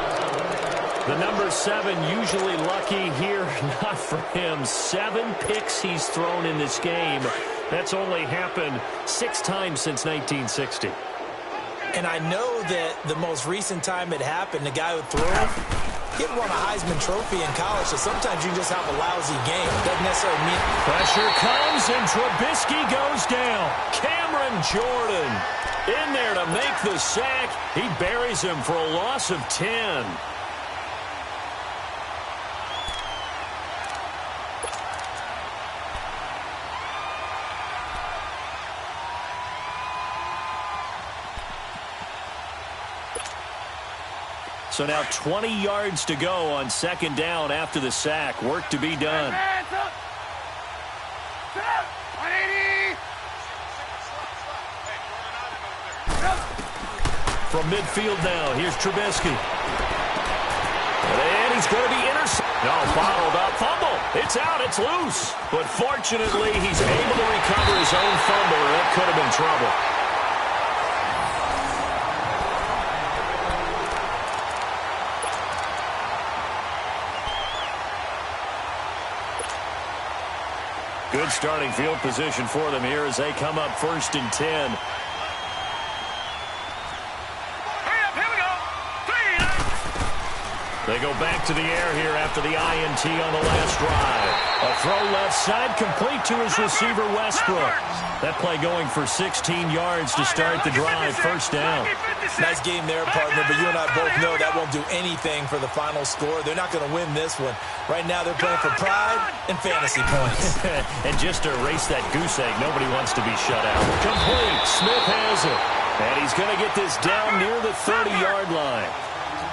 The number 7 usually lucky here. Not for him. 7 picks he's thrown in this game. That's only happened 6 times since 1960. And I know that the most recent time it happened, the guy who threw it, he won a Heisman Trophy in college, so sometimes you just have a lousy game. It doesn't necessarily mean... Pressure comes, and Trubisky goes down. Cameron Jordan in there to make the sack. He buries him for a loss of 10. So now 20 yards to go on 2nd down after the sack. Work to be done. Hands up. 180. From midfield now, here's Trubisky. And he's going to be intercepted. No, bottled up. Fumble. It's out. It's loose. But fortunately, he's able to recover his own fumble, or that could have been trouble. Good starting field position for them here as they come up 1st and 10. Hurry up, here we go. 3. They go back to the air here after the INT on the last drive. A throw left side complete to his receiver Westbrook. That play going for 16 yards to start the drive. 1st down. Nice game there, partner, but you and I both know that won't do anything for the final score. They're not going to win this one. Right now they're playing for pride and fantasy points. And just to erase that goose egg, nobody wants to be shut out. Complete. Smith has it. And he's going to get this down near the 30-yard line.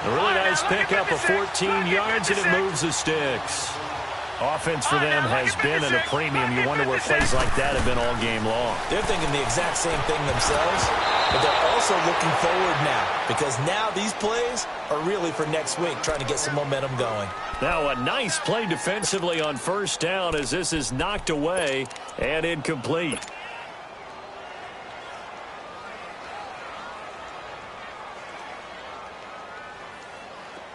A really nice pickup of 14 yards, and it moves the sticks. Offense for them has been at a premium. You wonder where plays like that have been all game long. They're thinking the exact same thing themselves, but they're also looking forward now because now these plays are really for next week, trying to get some momentum going. Now a nice play defensively on 1st down as this is knocked away and incomplete.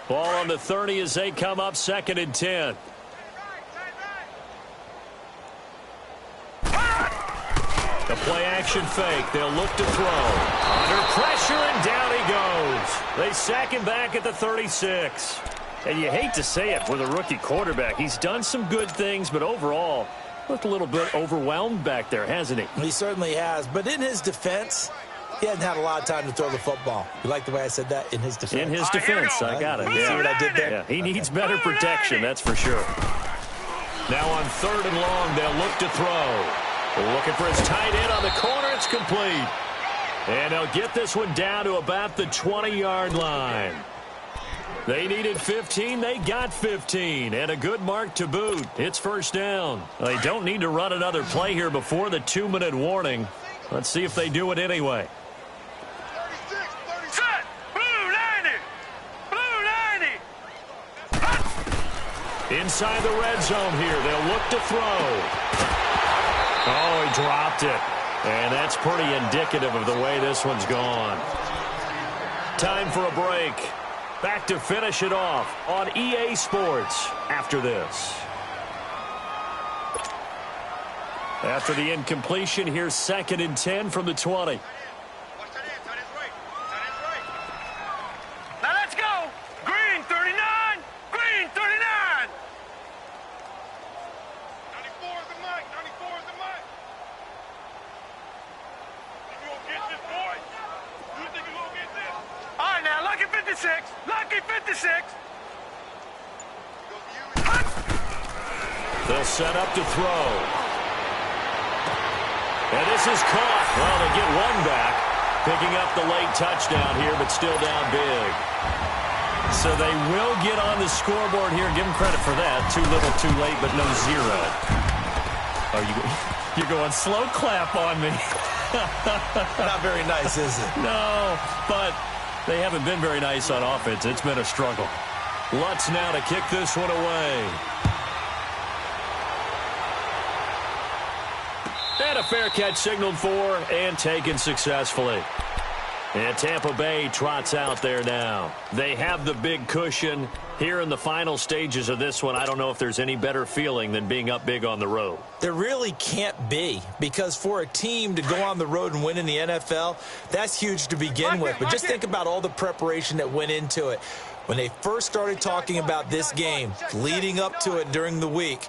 Ball on the 30 as they come up 2nd and 10. The play action fake. They'll look to throw. Under pressure, and down he goes. They sack him back at the 36. And you hate to say it with a rookie quarterback. He's done some good things, but overall, looked a little bit overwhelmed back there, hasn't he? He certainly has. But in his defense, he hasn't had a lot of time to throw the football. You like the way I said that? In his defense. In his defense. I got it. You see what I did there? Yeah, he needs better protection, that's for sure. Now on 3rd and long, they'll look to throw. Looking for his tight end on the corner. It's complete. And they'll get this one down to about the 20-yard line. They needed 15. They got 15. And a good mark to boot. It's 1st down. They don't need to run another play here before the 2-minute warning. Let's see if they do it anyway. 36, 36. Set. Blue 90. Blue 90. Inside the red zone here. They'll look to throw. Oh, he dropped it. And that's pretty indicative of the way this one's gone. Time for a break. Back to finish it off on EA Sports after this. After the incompletion, here's 2nd and 10 from the 20. Now let's go. Green 39. Green 39. 94 is the mic. 94 is the mic. You gonna get this, boy? You think you gonna get this? All right, now, lucky 56. Lucky 56. They'll set up to throw. And this is caught. Well, they get one back, picking up the late touchdown here, but still down big. So they will get on the scoreboard here. Give them credit for that. Too little, too late, but no zero. Oh, you're going slow clap on me. Not very nice, is it? No, but they haven't been very nice on offense. It's been a struggle. Lutz now to kick this one away. And a fair catch signaled for and taken successfully. And Tampa Bay trots out there now. They have the big cushion. Here in the final stages of this one, I don't know if there's any better feeling than being up big on the road. There really can't be, because for a team to go on the road and win in the NFL, that's huge to begin with. But just think about all the preparation that went into it. When they first started talking about this game, leading up to it during the week,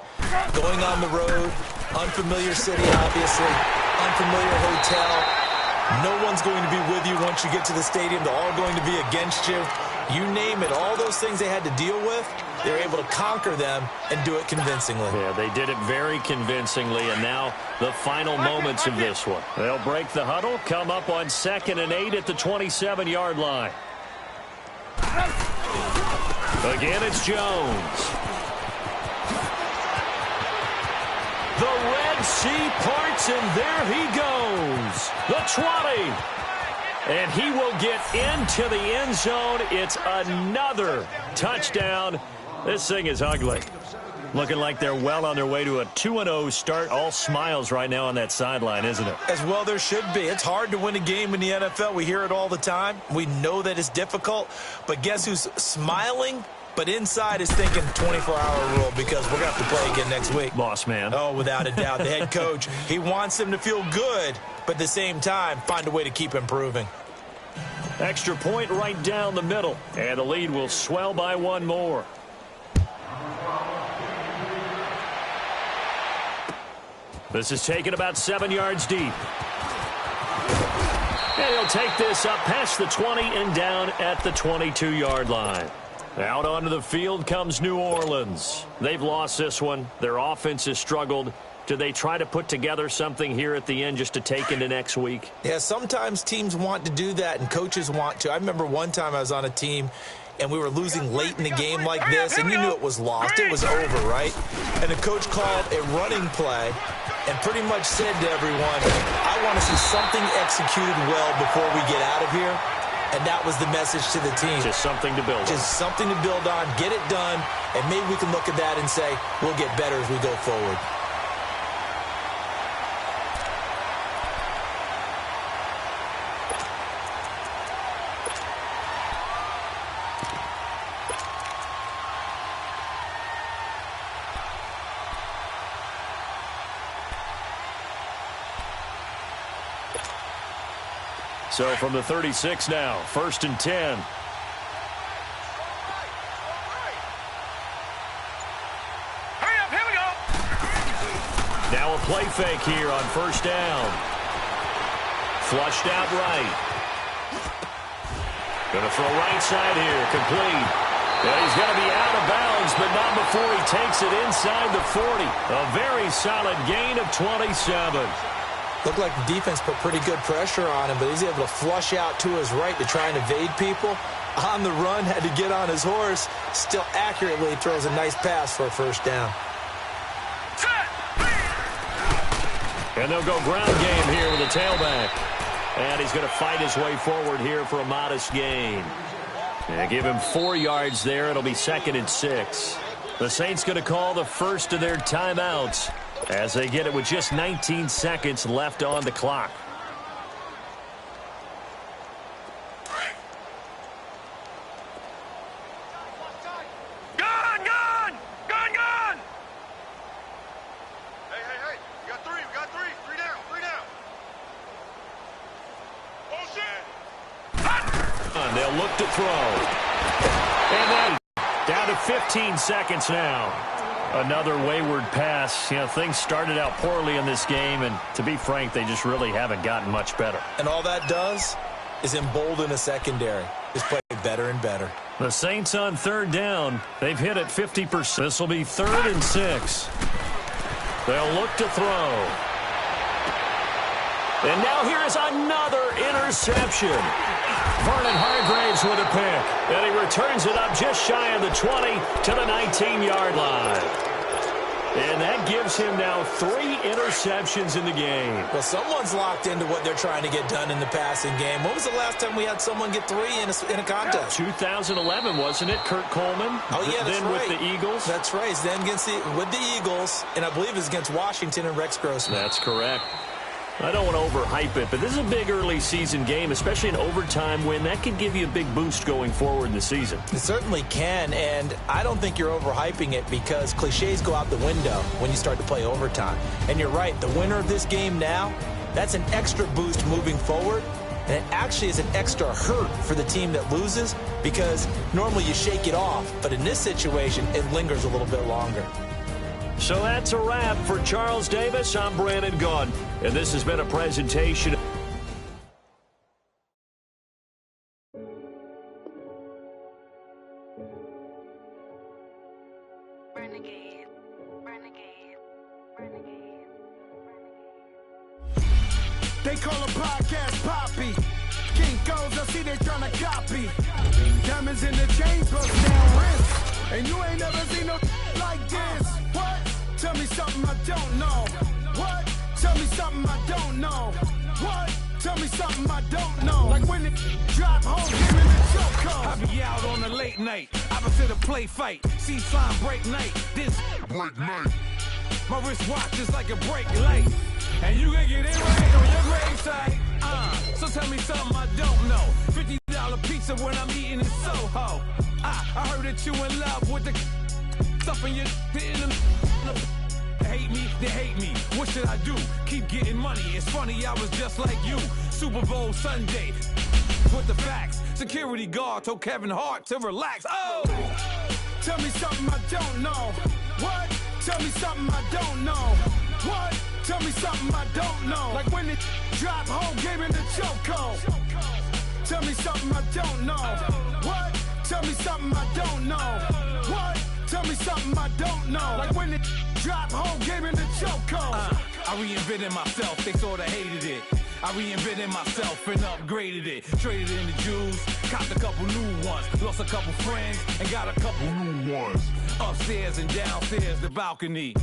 going on the road, unfamiliar city, obviously, unfamiliar hotel. No one's going to be with you once you get to the stadium. They're all going to be against you. You name it, all those things they had to deal with, they were able to conquer them and do it convincingly. Yeah, they did it very convincingly, and now the final moments of this one. They'll break the huddle, come up on 2nd and 8 at the 27-yard line. Again, it's Jones. The Red Sea parts, and there he goes. The 20. And he will get into the end zone. It's another touchdown. This thing is ugly. Looking like they're well on their way to a 2-0 start. All smiles right now on that sideline, isn't it? As well there should be. It's hard to win a game in the NFL. We hear it all the time. We know that it's difficult. But guess who's smiling? But inside is thinking 24-hour rule, because we're going to have to play again next week. Boss man. Oh, without a doubt. The head coach, he wants them to feel good, but at the same time, find a way to keep improving. Extra point right down the middle. And the lead will swell by one more. This is taken about 7 yards deep. And he'll take this up past the 20 and down at the 22-yard line. Out onto the field comes New Orleans. They've lost this one. Their offense has struggled. Do they try to put together something here at the end just to take into next week? Yeah, sometimes teams want to do that and coaches want to. I remember one time I was on a team and we were losing late in the game like this, and you knew it was lost. It was over, right? And the coach called a running play and pretty much said to everyone, I want to see something executed well before we get out of here. And that was the message to the team. Just something to build on. Just something to build on, get it done, and maybe we can look at that and say, we'll get better as we go forward. So from the 36 now, 1st and 10. Hurry up, here we go. Now a play fake here on 1st down. Flushed out right. Going to throw right side here, complete. And he's going to be out of bounds, but not before he takes it inside the 40. A very solid gain of 27. Looked like the defense put pretty good pressure on him, but he's able to flush out to his right to try and evade people. On the run, had to get on his horse. Still accurately throws a nice pass for a 1st down. And they'll go ground game here with a tailback. And he's going to fight his way forward here for a modest gain. And give him 4 yards there. It'll be 2nd and 6. The Saints going to call the first of their timeouts. as they get it with just 19 seconds left on the clock. They'll look to throw. And then down to 15 seconds now. Another wayward pass. You know, things started out poorly in this game, and to be frank, they just really haven't gotten much better. And all that does is embolden a secondary. Just play better and better. The Saints on third down. They've hit it 50%. This will be 3rd and 6. They'll look to throw. And now here is another interception. Vernon Hargreaves with a pick. And he returns it up just shy of the 20 to the 19-yard line. And that gives him now 3 interceptions in the game. Well, someone's locked into what they're trying to get done in the passing game. When was the last time we had someone get 3 in a contest? 2011, wasn't it? Kurt Coleman. Oh, yeah, that's then right. with the Eagles. That's right. Then with the Eagles, and I believe it's against Washington and Rex Grossman. That's correct. I don't want to overhype it, but this is a big early season game, especially an overtime win. That could give you a big boost going forward in the season. It certainly can, and I don't think you're overhyping it because cliches go out the window when you start to play overtime. And you're right, the winner of this game now, that's an extra boost moving forward, and it actually is an extra hurt for the team that loses because normally you shake it off, but in this situation, it lingers a little bit longer. So that's a wrap for Charles Davis. I'm Brandon Gaudin, and this has been a presentation. Renegade, renegade, renegade, renegade. They call a podcast Poppy. King goes, I see they tryna copy. Diamonds in the chains, bust down wrist. And you ain't never seen no like this. What? Tell me something I don't know. What? Tell me something I don't know. What? Tell me something I don't know. Like when it drop home, give me the choke. I be out on a late night, opposite a play fight. See sign break night, this break night. My wristwatch is like a brake light. And you can get it right on your gravesite. So tell me something I don't know. $50 pizza when I'm eating in Soho. I heard that you in love with the stuff in your in the hate me, they hate me. What should I do? Keep getting money. It's funny, I was just like you. Super Bowl Sunday with the facts. Security guard told Kevin Hart to relax. Oh! Tell me something I don't know. What? Tell me something I don't know. What? Tell me something I don't know. Like when it drop home, gave me the chokehold. Tell me something I don't know. What? Tell me something I don't know. What? Tell me something I don't know. Like when it drop home, gave me the chokehold. I reinvented myself, they sorta hated it. I reinvented myself and upgraded it. Traded in the Jews, copped a couple new ones. Lost a couple friends and got a couple new ones. Upstairs and downstairs, the balcony.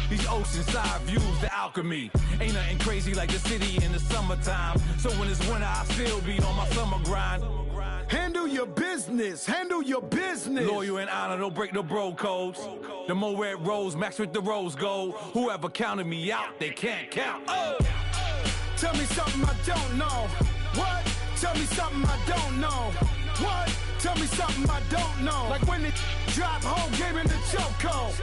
These oceanside views, the alchemy. Ain't nothing crazy like the city in the summertime. So when it's winter, I still be on my summer grind. Handle your business. Handle your business. Loyal and honor, don't break no bro codes. The more red rose, max with the rose gold. Whoever counted me out, they can't count. Oh! Tell me something I don't know. What? Tell me something I don't know. What? Tell me something I don't know. Like when it drop home, gave me the chokehold.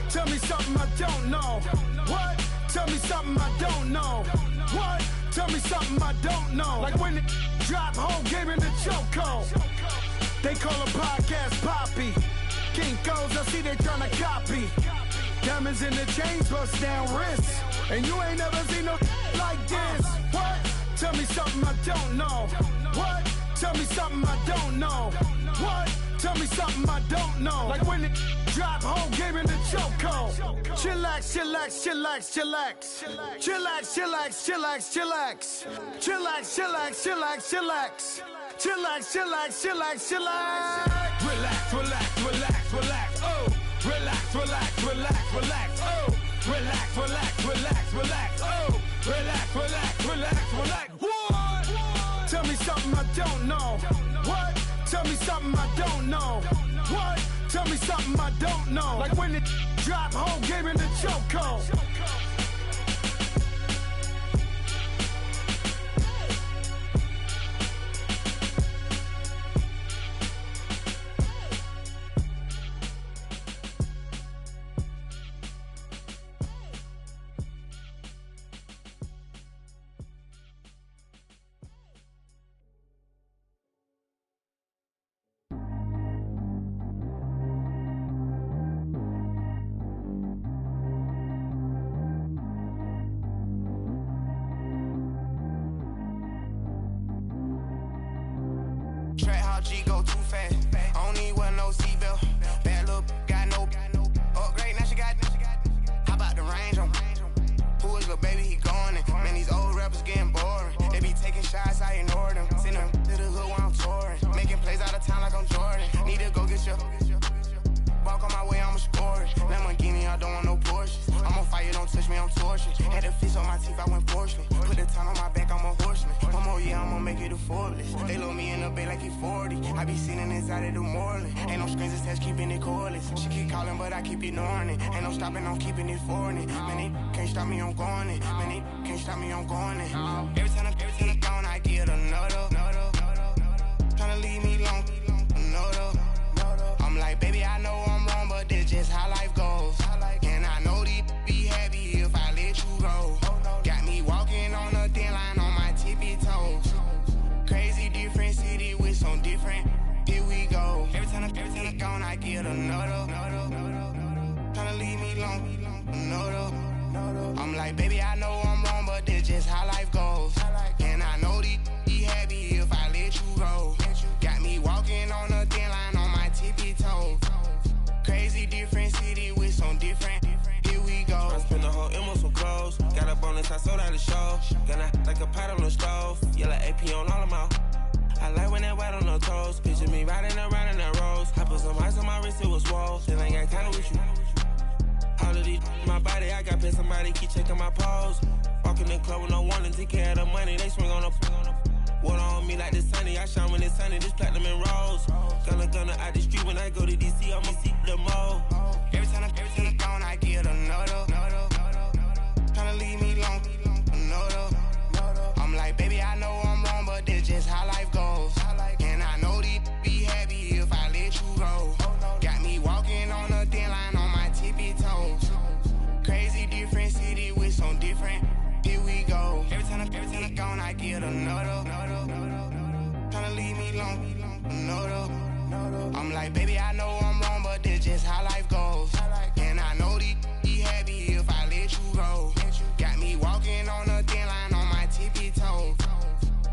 Tell me something I don't know. What? Tell me something I don't know. What? Tell me something I don't know. Like when it drop home, gave me the chokehold. They call a podcast Poppy. King goes, I see they tryna copy. Diamonds in the chains, bust down wrists. And you ain't never seen no like this. What? Tell me something I don't know. What? Tell me something I don't know. What? Tell me something I don't know. Like when it drop home, gave me the chokehold. Chillax, chillax, chillax, chillax. Chillax, chillax, chillax, chillax. Chillax, chillax, chillax, chillax. Chillax, chillax, chillax, chillax. Relax, relax, relax, relax. Oh! Relax, relax, relax, relax. Oh! Relax, relax, relax, relax. Oh! Relax, relax, relax, relax. What? Tell me something I don't know. What? Tell me something I don't know. What? tell me something I don't know. Like when it drop, whole game in the chokehold. Track how G go too fast. I don't need wear no seatbelt. Bad little got no upgrade. Now she got. How about the range on? Who is little baby? He going in. Man, these old rappers getting boring. They be taking shots, I ignore them. Send them to the hood while I'm touring. Making plays out of town like I'm Jordan. Need to go get your. Walk on my way, I'ma score it. Lamborghini, I don't want no Porsches. I'm on fire, don't touch me, I'm tortured. Had the fish on my teeth, I went porcelain. Put the time on my back, I'm a horseman. One more year, I'ma make it a Forbes. They load me in the bay like he 40. I be sitting inside of the Moreland. Ain't no screens attached, keeping it cordless. She keep calling, but I keep ignoring it. Ain't no stopping, I'm keeping it foreign it. Man, they can't stop me, I'm going it. Man, they can't stop me, I'm going it. Every time I'm gone, I get another. Tryna leave me long, another. I'm like, baby, I know I'm wrong, but this just how life goes. And I know these be happy if I let you go. Got me walking on a thin line on my tippy toes. Crazy different city with some different. Here we go. Every time I'm gone, I get another. Tryna leave me long, another. I'm like, baby, I know I'm wrong, but this just how life goes. And I know these be happy if I let you go. Got me walking on a thin line on my tippy toes. Crazy different city with some different. Here we go. I spent the whole M on some clothes. Got a bonus, I sold out the show. Gonna like a pot on the stove. Yellow AP on all of my. I like when that white on the toes. Picture me riding around in that rose. I put some ice on my wrist, it was swole. Still ain't got time with you. All of these my body, I got paid somebody keep checking my pose. Walking in the club with no warning, take care of the money. They swing on the. Water on me like the sunny, I shine when it's sunny, this platinum and rose. Gonna out the street when I go to DC, I'ma see the mo. Every time I'm gone, I get another. Tryna leave me long, another. I'm like, baby, I know I'm wrong, but this just how life goes. And I know these be happy if I let you go. Got me walking on a thin line on my tippy toes. Crazy different city with some different. Here we go. Every time I'm gone, I get another. Tryna leave me long, another. I'm like, baby, I know I'm wrong, but this just how life goes. And I know these be happy if I let you go. Got me walking on a thin line on my tippy toes.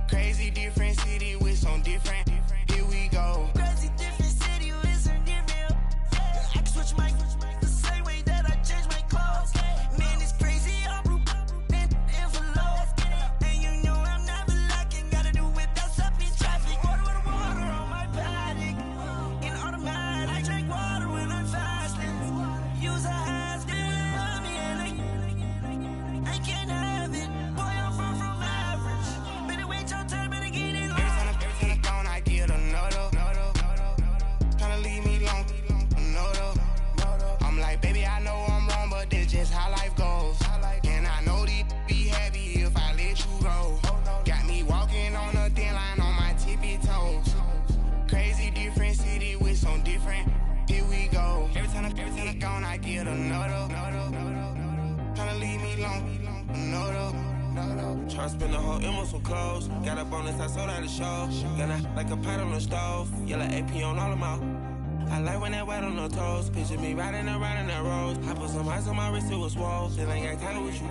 Crazy different city with some different. Here we go. Crazy different city with some different. I can switch my the same way that I change my clothes. Man, it's crazy. I'm and you know I'm never lacking. Gotta do it, that's up in traffic. Water with water on my paddock. In automatic, I drink water when I'm fasting. Use a hands, do it on me, and I can't have it. Boy, I'm far from average. Better wait your turn, better get it. Every time I'm gone, I get another. Tryna leave me long, another. I'm like, baby, I know I'm wrong, but this just how life goes. And I know these be happy if I let you go. Got me walking on a thin line on my tippy toes. Crazy different city with some different. Here we go. Every time I'm gone, I get another. Tryna leave me long, another. Tryna spend the whole M on some clothes. Got a bonus, I sold out the show. Gonna like a pot on the stove. Yellow AP on all of my. I like when that white on the toes. Picture me riding around in that rose. I put some ice on my wrist, it was swole. Still ain't got time with you.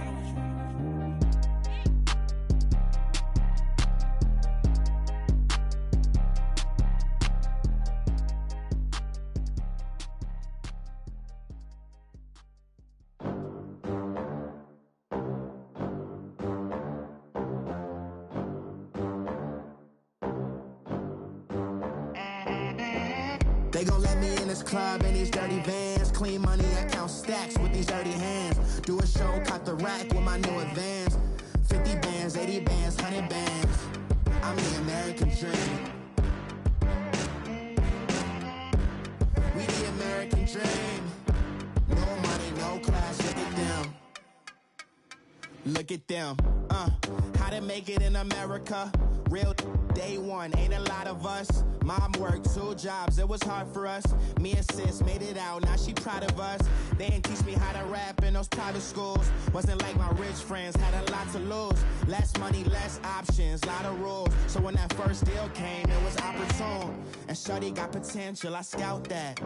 They gon' let me in this club in these dirty vans. Clean money, I count stacks with these dirty hands. Do a show, caught the rack with my new advance. 50 bands, 80 bands, 100 bands. I'm the American dream. We the American at them. How to make it in America? Real day one, ain't a lot of us. Mom worked 2 jobs, it was hard for us. Me and sis made it out, now she proud of us. They didn't teach me how to rap in those private schools. Wasn't like my rich friends, had a lot to lose. Less money, less options, lot of rules. So when that first deal came, it was opportune. And shorty got potential, I scout that.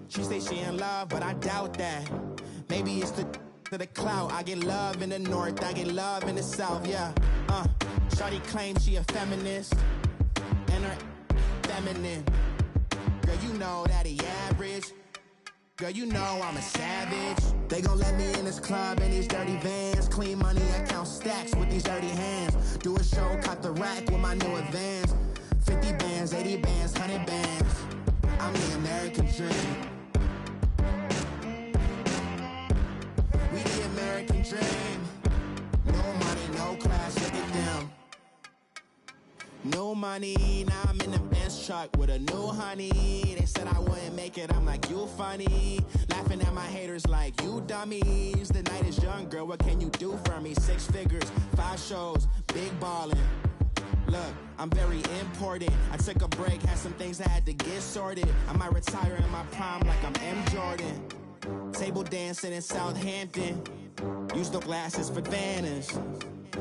She say she in love, but I doubt that. Maybe it's to the clout. I get love in the north, I get love in the south, yeah. Shorty claims she a feminist, and her feminine. Girl, you know that he average. Girl, you know I'm a savage. They gon' let me in this club in these dirty vans. Clean money, I count stacks with these dirty hands. Do a show, caught the rack with my new advance. 50 bands, 80 bands, 100 bands. I'm the American dream. We the American dream. No money, no class, look at them. No money, now I'm in the Benz truck with a new honey. They said I wouldn't make it, I'm like, you funny. Laughing at my haters like, you dummies. The night is young, girl, what can you do for me? 6 figures, 5 shows, big ballin'. Look, I'm very important. I took a break, had some things I had to get sorted. I might retire in my prime like I'm M. Jordan. Table dancing in Southampton. Use the glasses for Vannas.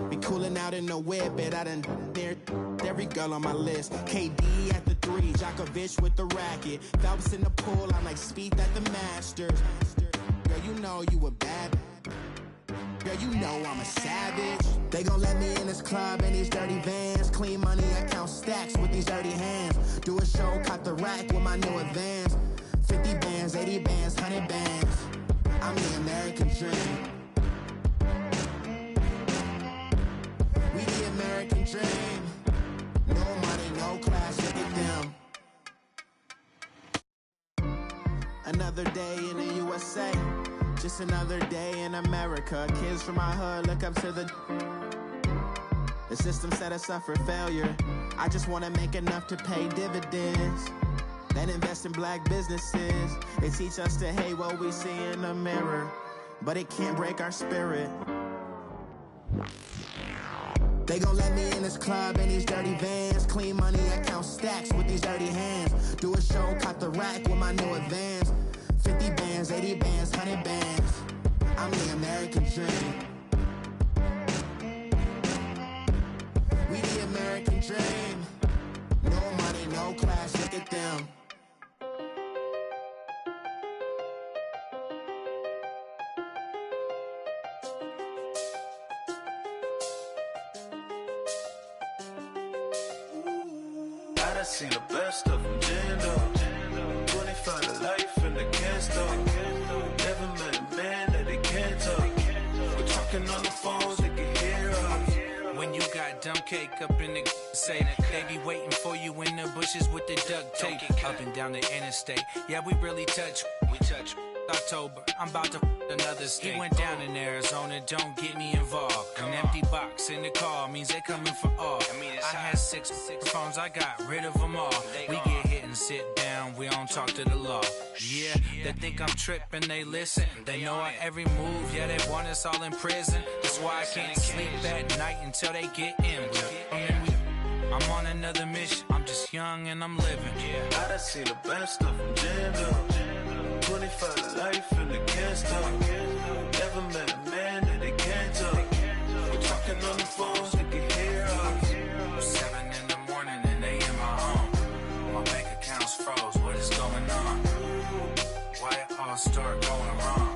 Be cooling out in the whip, but I done near every girl on my list. KD at the 3, Djokovic with the racket. Phelps in the pool, I'm like Spieth at the Masters. Girl, you know you a bad. Girl, you know I'm a savage. They gon' let me in this club in these dirty vans. Clean money, I count stacks with these dirty hands. Do a show, caught the rack with my new advance. 50 bands, 80 bands, 100 bands. I'm the American dream. We the American dream. No money, no class, look at them. Another day in the USA. Just another day in America. Kids from my hood look up to the system set us up for failure. I just wanna make enough to pay dividends. Then invest in black businesses. They teach us to hate what we see in the mirror, but it can't break our spirit. They gon' let me in this club in these dirty vans. Clean money, I count stacks with these dirty hands. Do a show, caught the rack with my new advance. 50 bands, 80 bands, 100 bands. I'm the American dream. We the American dream. No money, no class, look at them. I seen the best of them, Jando. 25 to life in the can't stop. Never met a man that they can't talk. We're talking on the phones, they can hear us. When you got dumb cake up in the say that they be waiting for you in the bushes with the duct tape up and down the interstate. Yeah, we really touch. We touch. October, I'm about to another state. He went down in Arizona, don't get me involved. An empty box in the car means they coming for all. I had 6 phones, I got rid of them all. We get hit and sit down, we don't talk to the law. Yeah, they think I'm tripping, they listen. They know our every move, yeah, they want us all in prison. That's why I can't sleep at night until they get in. I'm on another mission, I'm just young and I'm living. I done seen the best of them, Jando. 25 to life in the can't stop. Never met a man that they can't talk. We're talking on the phones, they can hear us. 7 in the morning and they in my home. My bank account's froze, what is going on? Why it all start going wrong?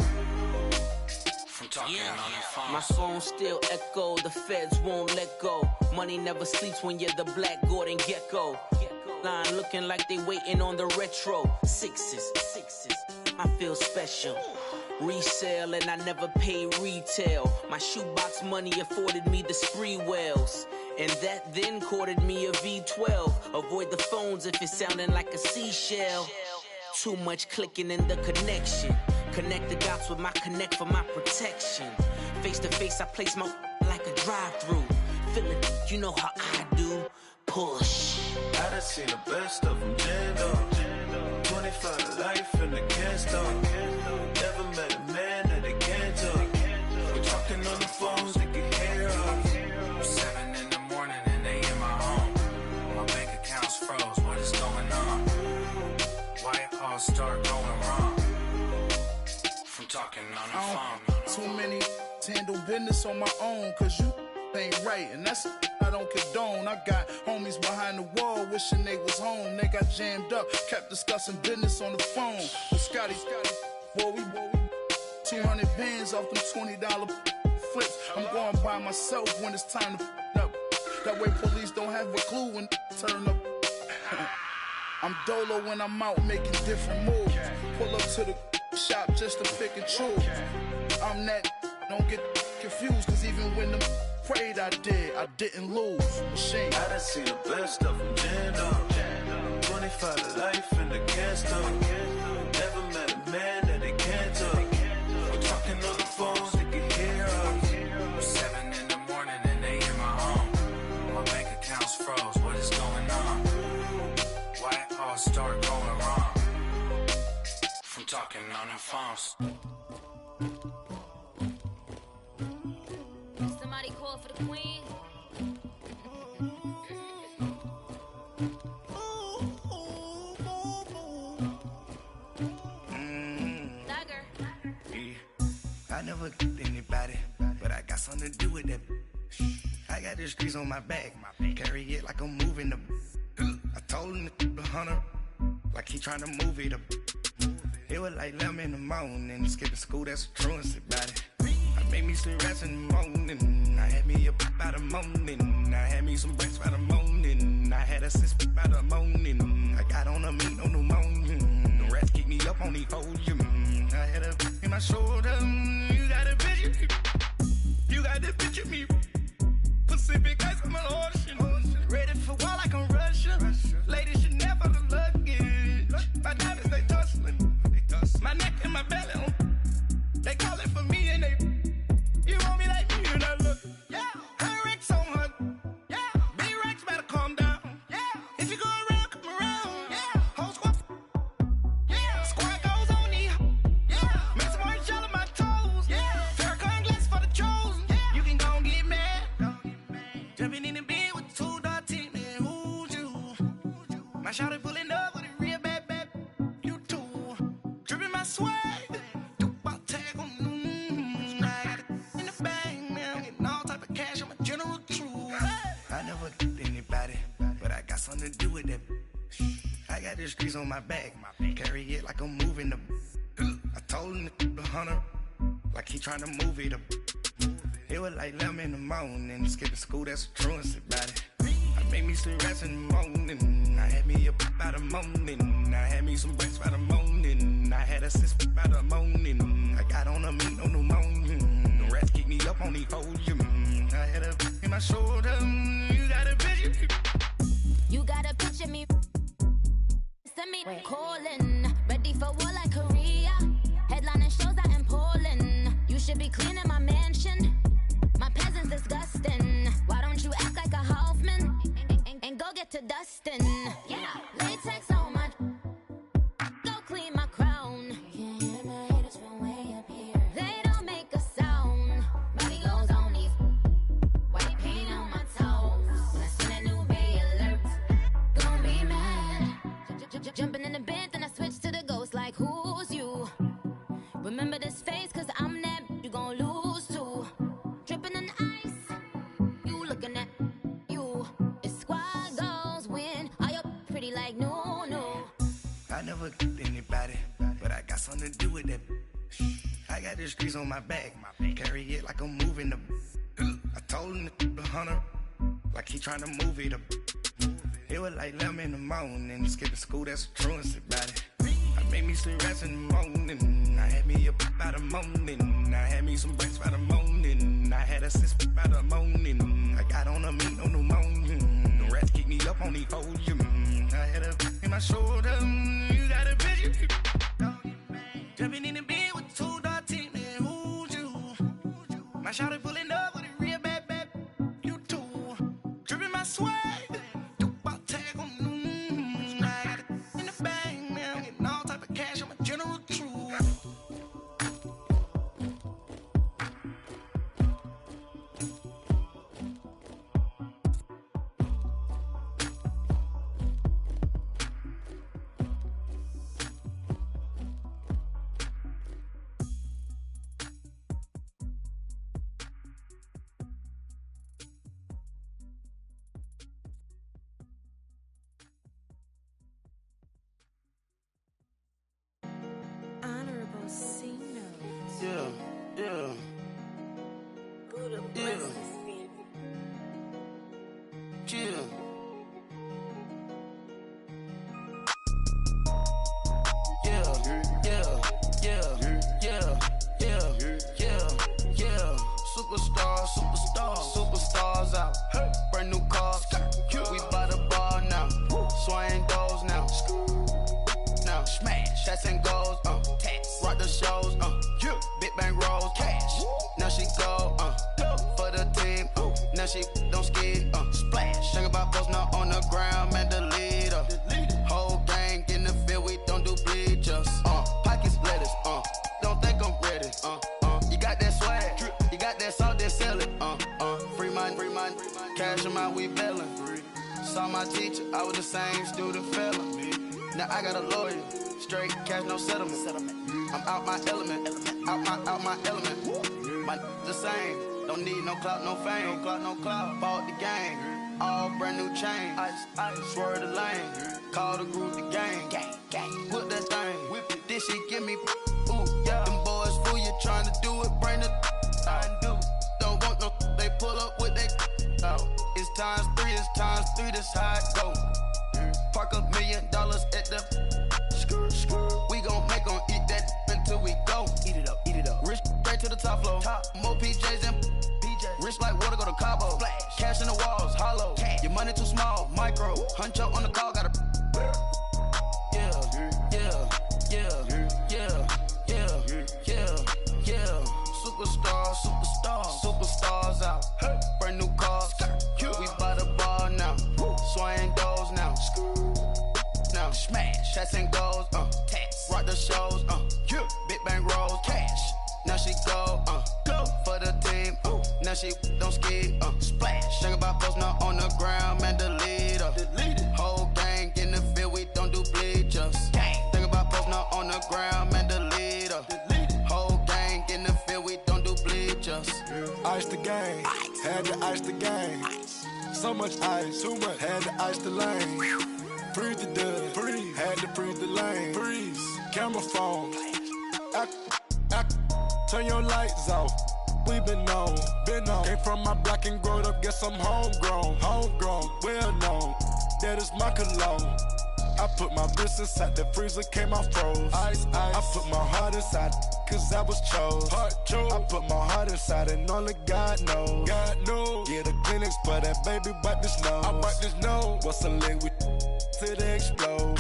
From talking on the phone. My phone still echo, the feds won't let go. Money never sleeps when you're the black Gordon Gecko. Line looking like they waiting on the retro. Sixes, I feel special. Resale and I never pay retail. My shoebox money afforded me the spree wells. And that then courted me a V12. Avoid the phones if it's sounding like a seashell. Too much clicking in the connection. Connect the dots with my connect for my protection. Face to face I place my like a drive-through. Feel it, you know how I do. Push. I done seen the best of them, Jando. 25 to life in the can't stop. Never met a man that they can't talk. We're talking on the phones, they can hear all start going wrong? From talking on the phone. Too many handle business on my own, cause you ain't right, and that's I don't condone. I got homies behind the wall wishing they was home. They got jammed up, kept discussing business on the phone. But Scotty, boy, we 200 bands off them $20 flips. I'm going by myself when it's time to up. That way police don't have a clue when turn up. I'm dolo when I'm out making different moves. Pull up to the shop just to pick and choose. I'm that, don't get confused, cause even when them prayed I didn't lose. Machine. I done seen the best of them jammed up. 25 to life in the cast up. Never met a man that they can't talk. We're talking on the phones, they can hear us. 7 in the morning and they in my home. My bank account's froze, what is going on? Why it all start going wrong? From talking on the phones. Somebody call for the queen. I never did anybody, but I got something to do with that. I got the streets on my back, carry it like I'm moving the. I told him the hunter, like he trying to move it up. It was like 11 in the morning, skipping school, that's a truancy about it. I made me some rest in the morning, I had me up by the morning, I had me some breaks by the morning, I had a sis by the morning, I got on a meat on the morning, the rats keep me up on the podium, I had a in my shoulder, you got a picture, you got the picture me, Pacific ice on my ocean, ready for war like I'm Russian, ladies should never the luggage, my diamonds they tussling, my neck and my belly, they calling for me and they, you want me like me and I look, yeah, her Rex on her, yeah, B-Rex better calm down, yeah, if you go around, come around, yeah, whole squad, yeah, squad goes on me, yeah, make some orange gel on my toes, yeah, Farrakhan glass for the chosen, yeah, you can go and get mad, jumping in the bed with 2 dark teeth, man, who's you, my shawty pulling up with a real bad, you too, dripping my swag, something to do with that. I got the streets on my back, carry it like I'm moving the. I told him the hunter, like he trying to move it up. It was like 11 in the morning, skipping school, that's a truancy about it. I made me some rest in the morning, I had me up by the morning, I had me some breaks by the morning, I had a sis by the morning, I got on a meat on the morning, the rats keep me up on the podium, I had a in my shoulder, you got a vision. You gotta picture me. Send me calling. Ready for war like Korea. Headlining shows out in Poland. You should be cleaning my mansion. My peasants disgusting. Why don't you act like a Hoffman and go get to dustin'? Yeah, latex on my. Go clean my crown. Can't hear my haters from way up here. They don't make a sound. Body goes on these. White paint on my toes. When I see that new bay alert. Jumping in the bed, then I switch to the ghost like who's you? Remember this face, cause I'm that you gon' lose too. Dripping in ice, you looking at you. It's squad goals win, are you pretty like no. I never did anybody, but I got something to do with that. I got the streets on my back, carry it like I'm moving the. I told him the hunter, like he trying to move it up. It was like 11 in the morning, skipping school, that's a truancy about it. I made me some rest in the morning, I had me up by the morning, I had me some breaks by the morning, I had a sis by the morning, I got on a meat on the morning, the rats keep me up on the podium, I had a in my shoulder, you got a vision. Jumping in the bed with 2 dark teeth, man, who's you? My shawty pulling up with a real bad, you too, dripping my swag. Shots and goals, tax. Rock the shows, yeah. Big bang rolls, cash. Now she go, for the team, now she don't skid, splash. Think about posting up on the ground, man, the leader. Whole gang in the field, we don't do bleachers. Pockets lettuce, don't think I'm ready, you got that swag, you got that salt, that sell it, free mind, cash them out, we bailin'. Saw my teacher, I was the same student fella. Now I got a lawyer, straight cash, no settlement. I'm out my element, out my element. My the same, don't need no clout, no fame, no clout. Bought the game, all brand new chain. Ice, swerve the lane, call the group the gang. Put that thing, whip it, this shit give me, ooh, yeah. Them boys fool you trying to do it, bring the I do. Don't want no, they pull up with they out. It's times 3, this how it go. Park $1 million at the we gon' make 'em eat that until we go. Eat it up. Rich straight to the top floor. More PJs and PJ. Rich like water, go to Cabo. Flash. Cash in the walls, hollow. Cash. Your money too small, micro. Hunch up on the call, gotta. Yeah. Superstars out. Brand new cars. We by the bar now. Swaying doors now. Now smash. Shots and goals, tax. Rock the shows, Big bang rolls, cash. Now she go for the team, now she don't skid, splash. Think about posting up on the ground, man, the leader. Whole gang in the field, we don't do bleachers. Think about posting up on the ground, man, the leader. Whole gang in the field, we don't do bleachers. Ice the game, had to ice the game. So much ice, too much, had to ice the lane. Freeze the dust, freeze, had to freeze the lane. Freeze, camera phone. Turn your lights off. We been on. Came from my block and growed up. Guess I'm homegrown, well known. That is my cologne. I put my wrist inside the freezer, came out froze. Ice. I put my heart inside, cause I was chose. I put my heart inside and only God knows. Yeah, the clinics, but that baby bite this nose. I bite this nose. What's a liquid till they explode?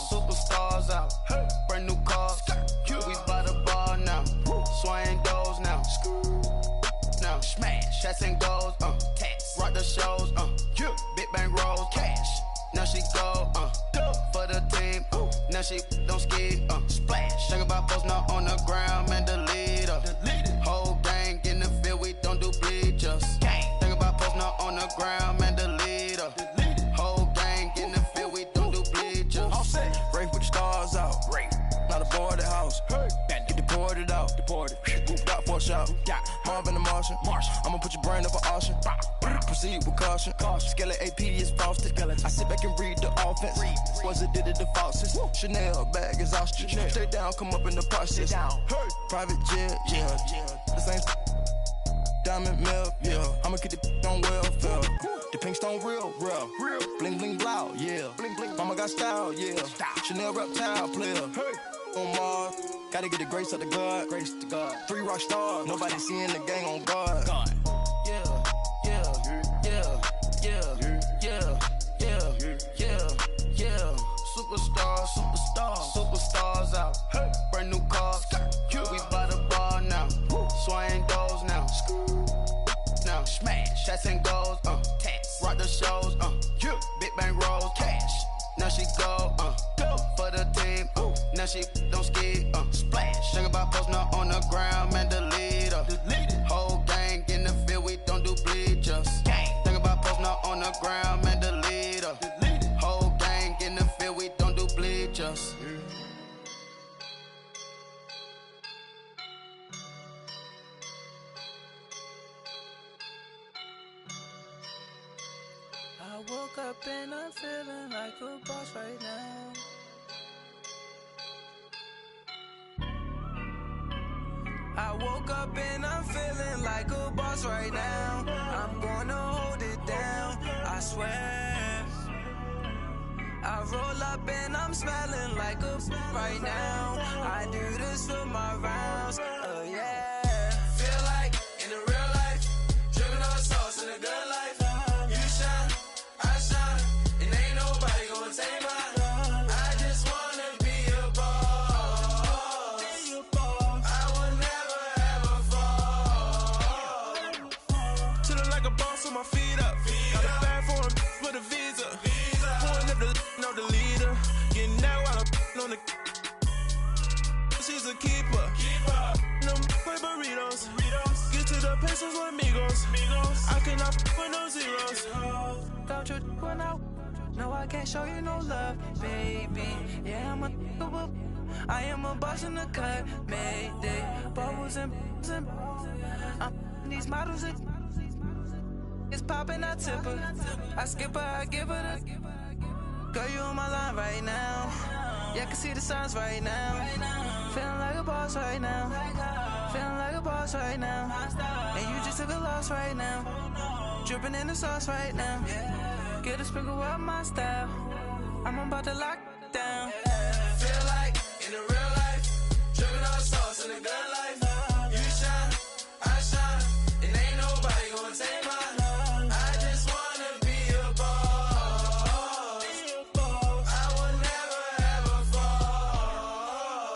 Superstars out. Brand new cars. We by the bar now. Swaying doors now. Now smash. Shots and goals, tax. Rock the shows, Big bang rolls, cash. Now she go, for the team, now she don't skid, splash. Think about posting up on the ground, man, the leader. Whole gang in the field, we don't do bleachers. Think about posting up on the ground, man, the leader. Whole gang in the field, we don't do bleachers. All set. Rain put the stars out. Rain. Not a board the house. Get deported out. Booped out for a shot. Marvin the Martian. I'ma put your brain up an auction. Proceed with caution. Skeleton AP is frosted. I sit back and read the offense. Was it did it the faucets? Chanel bag is ostrich. Stay down, come up in the process. Private jet, yeah. The same diamond milk, yeah. I'ma keep the on welfare. The pink stone real. Bling bling loud, yeah. Mama got style, yeah. Chanel reptile player. On Mars, gotta get the grace of the God. 3 rock stars, nobody seeing the gang on guard. Superstars out. Brand new cars. We by the bar now. Swaying doors now. Now smash. Shots and goals, tax. Rock the shows, Big bang rolls, cash. Now she go, for the team, now she don't skid, splash. Think about posting up on the ground, man, the leader. Whole gang in the field, we don't do bleachers. Think about posting up on the ground, man, the leader. Whole gang in the field, we don't do bleachers. I woke up and I'm feeling like a boss right now. I woke up and I'm feeling like a boss right now. I'm gonna hold it down, I swear. I roll up and I'm smelling like a right now. I do this for my rounds, yeah. Feel like in the real life, driven on a soul. about your when I no, I can't show you no love, baby. Yeah, I am a boss in the cut, Mayday. Bubbles and I'm these models. It's popping, I tip her. I skip her, I give her the. Girl, you on my line right now. Yeah, I can see the signs right now. Feeling like a boss right now. Feeling like a boss right now. And you just took a loss right now. Dripping in the sauce right now. Get a sprinkle up my style. I'm about to lock down. Feel like in the real life, dripping all sauce in the good life. You shine, I shine, and ain't nobody gonna take mine. I just wanna be a boss. I will never ever fall.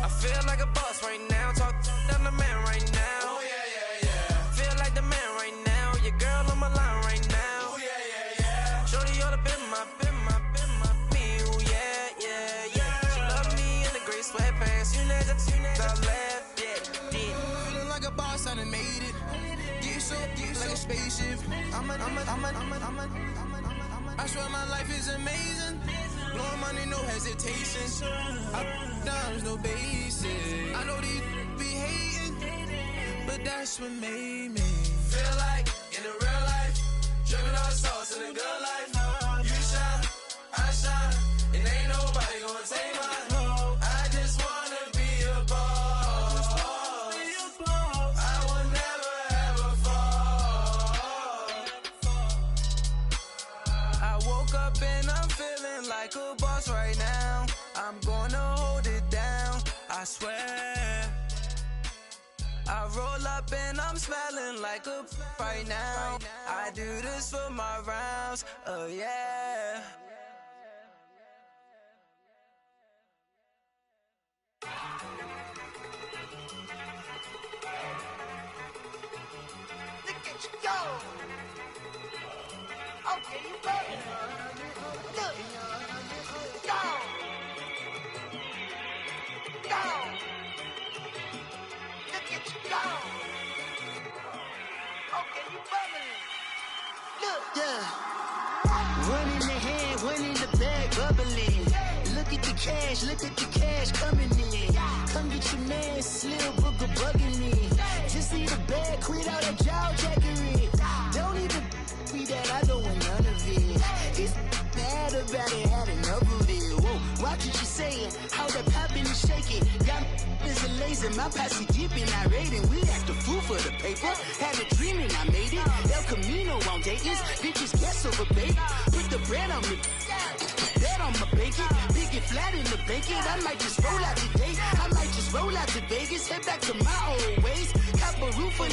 I feel like a boss right now. Talk down the man right now. Oh yeah, yeah, yeah. Feel like the man right now. Your girl on my line right now. Oh yeah, yeah, yeah. Shorty ought to been my me. Ooh, yeah, yeah, yeah. She love me in the gray sweatpants. You never left, yeah. Feeling like a boss, I done made it. Get so deep like a spaceship. I swear my life is amazing. Blowing money, no hesitation. Up, downs, no basic. I know these be hating, but that's what made me. Feel like in the real life, dripping all sauce in the good life. You shine, I shine, and ain't nobody gonna take mine. I just wanna be a boss. I will never ever fall. I woke up and I'm feeling like a boss right now. I'm gonna hold it down, I swear. I roll up and I'm smelling like a right now. I do this for my rounds, oh yeah. Look at you go. Okay, you ready? Look. Go. Go. Look at you go. Okay, you bubbling. Look. Yeah. One in the hand, one in the bag, bubbling. Look at the cash coming in. Come get your man, Slim Booger bugging me. Just need a bag, quit all that jaw jackery. Don't even be that, I don't want none of it. It's bad about it, had enough of it. Whoa, watch what you saying, how that poppin' and shaking. Got is a laser, my posse deep and I raiding. We act a fool for the paper, had a dream and I made it. El Camino on Dayton's, bitches guess over bait. Put the bread on me, that on my bacon. Big and flat in the bacon, I might just roll out today. I might just roll out to Vegas, head back to my old ways. Cop a roof for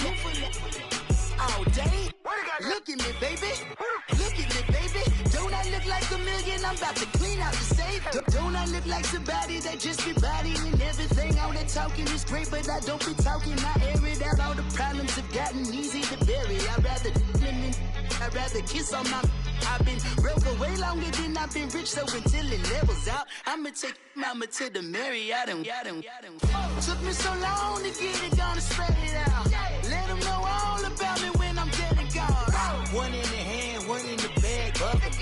all day. Look at me, baby. Look at me, baby. Don't I look like a million? I'm about to clean out the safe. Don't I look like somebody that just be bodying everything? All that talking is great, but I don't be talking. I air it out. All the problems have gotten easy to bury. I'd rather kiss on my. I've been broke for way longer than I've been rich, so until it levels out, I'ma take mama to the Marriott and took me so long to get it, gonna spread it out. Let them know all about me when I'm dead and gone. One in the hand, one in the bag, bubbling.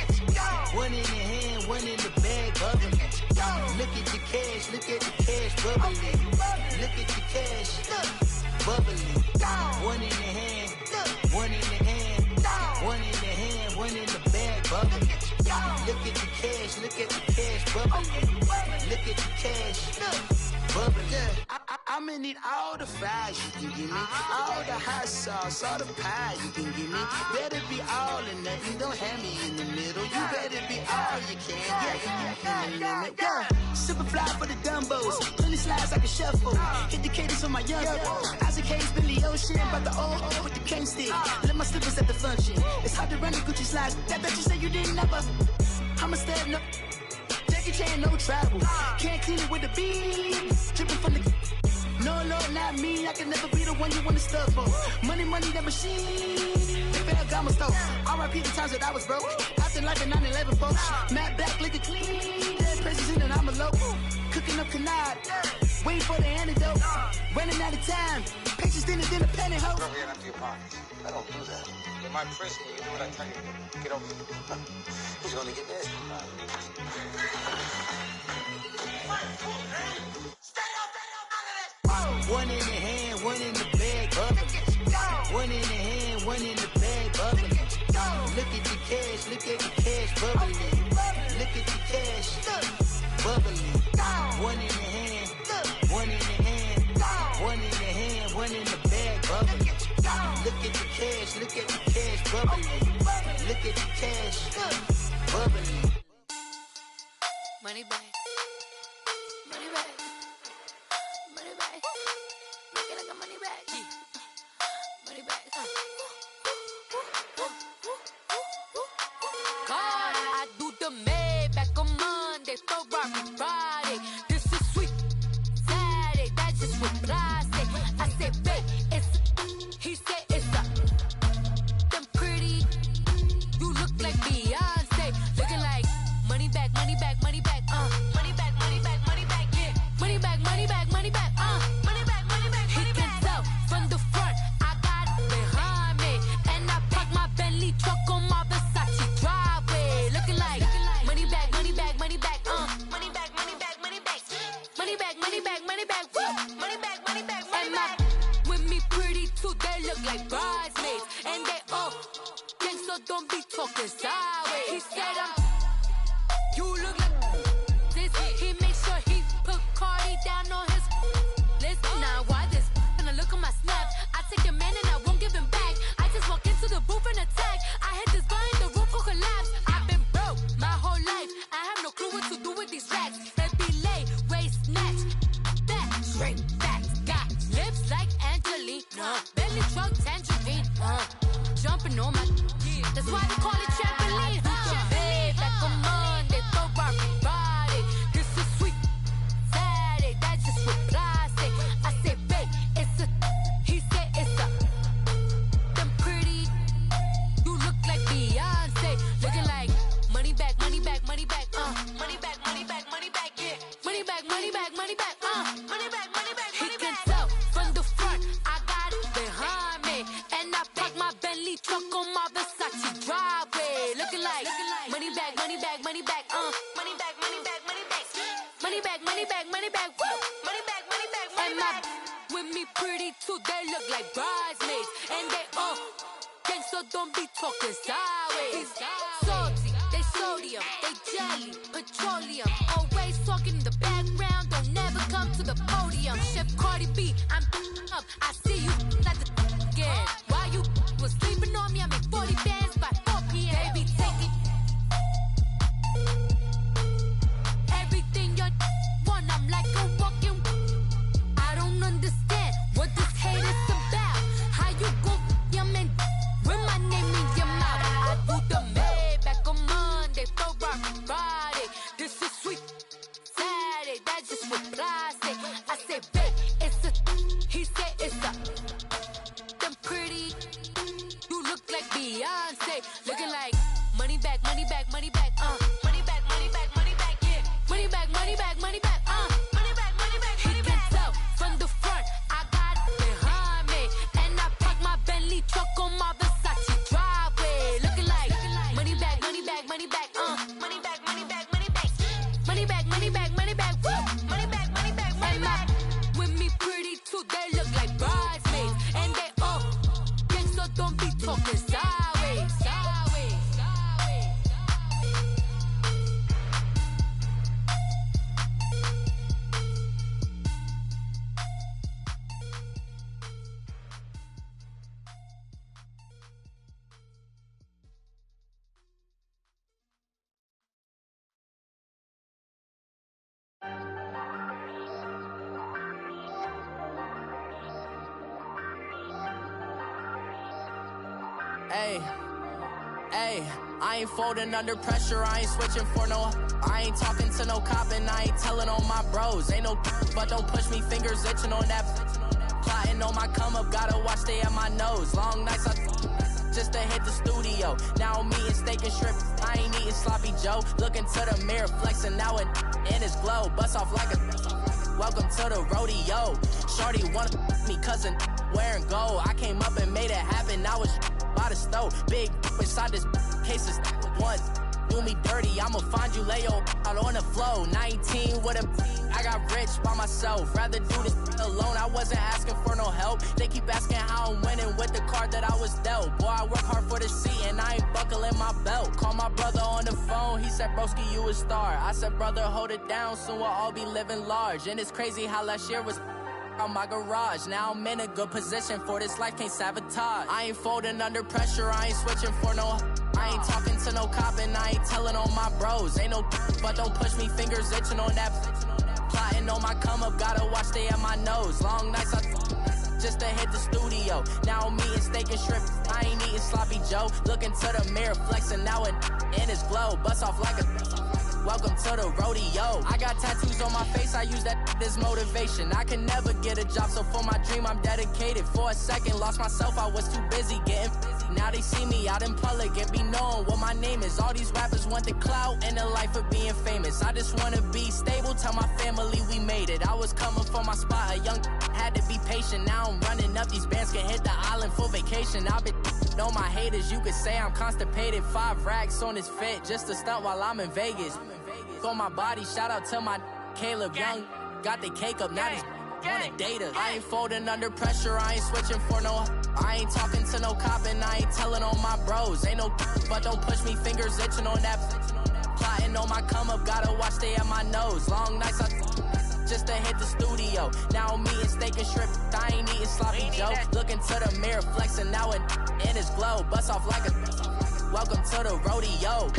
One in the hand, one in the bag, bubbling. Look at the cash, bubbling. Look at the cash, bubbling. One in the hand, one in the hand, one in the hand, one in the bag, bubbling. Look at the cash, bubbling. Look at the cash, bubbling. I'ma need all the fries you can give me, all the hot sauce, all the pie you can give me. Better be all or nothing, don't have me in the middle. You better be all you can, yeah. Super fly for the Dumbos, plenty slides like a shuffle. Hit the cadence for my young Isaac Hayes, Billy Ocean, but the old with the cane stick. Let my slippers at the function. It's hard to run the Gucci slides. That bet you say you didn't never. I'ma step no. Jackie Chan, no travel. Can't clean it with the beat. Dripping from the. No, not me. I can never be the one you wanna stuff for. Money, that machine. They failed Gama stove. R.I.P. the times that I was broke. Acting like a 9/11 folks. Matt back, liquor clean. Dead presents in and I'm a local. Cooking up canard. Waiting for the antidote. Running out of time. pictures, then it's independent, ho. Rub your hand into your pockets. I don't do that. In my prison, you do what I tell you to. Get over here. Who's gonna get this? One in the hand, one in the bag, bubbling. One in the hand, one in the bag, bubbling. Look at the cash, bubbling. Look at the cash, bubbling. One in the hand, one in the hand, one in the hand, one in the bag, bubbling. Look at the cash, bubbling. Look at the cash, bubbling. Money back. Money back. Money back. Make it like a money back. Money back. God, I do the Maybach on Monday, Ferrari Friday. This is sweet Saturday, that's just what I say. I say, babe, it's he said it's a them pretty. You look like Beyonce, looking like money back, money back, money back, money back, money back, money back, yeah, money back, money back, money back, money back, money back. He can tell from the front, I got it behind me, and I park my Bentley truck on my Versace driveway, looking like money back, money back, money back, money back, money back, money back, money back, money back, money back, money back, money back, money back. With me pretty too, they look like bridesmaids, and they all gang, so don't be talking sideways. He said you look like this. He makes sure he put Cardi down on his list. Now why this? Gonna look on my snap. I take your man and I won't give him back. I just walk into the booth and attack. I hit this guy in the roof will collapse. I've been broke my whole life. I have no clue what to do with these racks. They be late, waist snatch, back, straight back. Got lips like Angelina, belly truck tangerine, jumping on my. That's why they call it trampoline. Babe, back on Monday, Ferrari Friday. This is sweet Saturday, that's just what I say. I say, babe, it's a. He said it's a. Them pretty. You look like Beyonce, looking like money back, money back, money back, money back, money back, money back, yeah, money back, money back, money back, money back, money back. He can tell from the front, I got it behind me, and I park my Bentley truck on my Versace driveway, looking like money back, money back, money back, money back, money back, money back, money back, money back, money back, money back, money back, money back. With me pretty too, they look like bridesmaids, and they all gang, so don't be talking sideways. Salty, they sodium, they jelly, petroleum. Always talking in the background, don't never come to the podium. Chef Cardi B, I'm up. I see you at the again. While you was sleeping on me, I make 40 bands by 4 p.m. They be taking everything you want. I'm like a walking. I don't understand what this hate is about. How you go, your man, with my name in your mouth. I do the Maybach on Monday, Ferrari Friday. This is sweet Saturday, that's just what I say. I say, babe, it's a. He said it's a. Them pretty. You look like Beyonce, looking like money back, money back, money back, money back, money back, money back, yeah, money back, money back, money back, money back, money back. He can tell from the front, I got it behind me, and I park my Bentley truck on my Versace driveway, looking like money back, money back, money back, money back, money back, money back, money back, money back, money back, money back, money back, money back. With me pretty too, they look like bridesmaids, and they all gang, so don't be talking sideways, sideways, sideways. Hey, hey, I ain't folding under pressure, I ain't switching for no. I ain't talking to no cop and I ain't telling on my bros. Ain't no but don't push me, fingers itching on that. Plotting on my come up, gotta watch stay at my nose. Long nights I just to hit the studio. Now I'm eating steak and shrimp, I ain't eating sloppy Joe. Looking to the mirror, flexing now and in his glow. Bust off like a welcome to the rodeo. Shorty wanna me cousin wearing gold. I came up and made it happen. I was by the stove. Big inside this cases once. Do me dirty, I'ma find you, lay your out on the floor. 19 with a I got rich by myself. Rather do this alone, I wasn't asking for no help. They keep asking how I'm winning with the card that I was dealt. Boy, I work hard for the seat and I ain't buckling my belt. Call my brother on the phone, he said, broski, you a star. I said, brother, hold it down, soon we'll all be living large. And it's crazy how last year was on my garage. Now I'm in a good position for this life, can't sabotage. I ain't folding under pressure, I ain't switching for no. I ain't talking to no cop and I ain't telling on my bros. Ain't no but don't push me, fingers itching on that. Plotting on my come up, gotta watch stay at my nose. Long nights I just to hit the studio. Now I'm eating steak and shrimp, I ain't eating sloppy Joe. Looking to the mirror, flexing now in his glow. Bust off like a welcome to the rodeo. I got tattoos on my face, I use that as motivation. I can never get a job, so for my dream I'm dedicated. For a second, lost myself, I was too busy getting busy. Now they see me out in public and be knowing what my name is. All these rappers want the clout and the life of being famous. I just wanna be stable, tell my family we made it. I was coming for my spot, a young had to be patient. Now I'm running up, these bands can hit the island for vacation. I've been on my haters, you could say I'm constipated. 5 racks on his fit, just to stunt while I'm in Vegas. On my body, shout out to my Caleb Young. Got the cake up, now these wanna date us. I ain't folding under pressure, I ain't switching for no. I ain't talking to no cop and I ain't telling on my bros. Ain't no but don't push me, fingers itching on that. Plotting on my come up, gotta watch stay at my nose. Long nights I just to hit the studio. Now I'm eating steak and shrimp, I ain't eating sloppy Joe. Looking to the mirror, flexing now in his glow. Bust off like a welcome to the rodeo.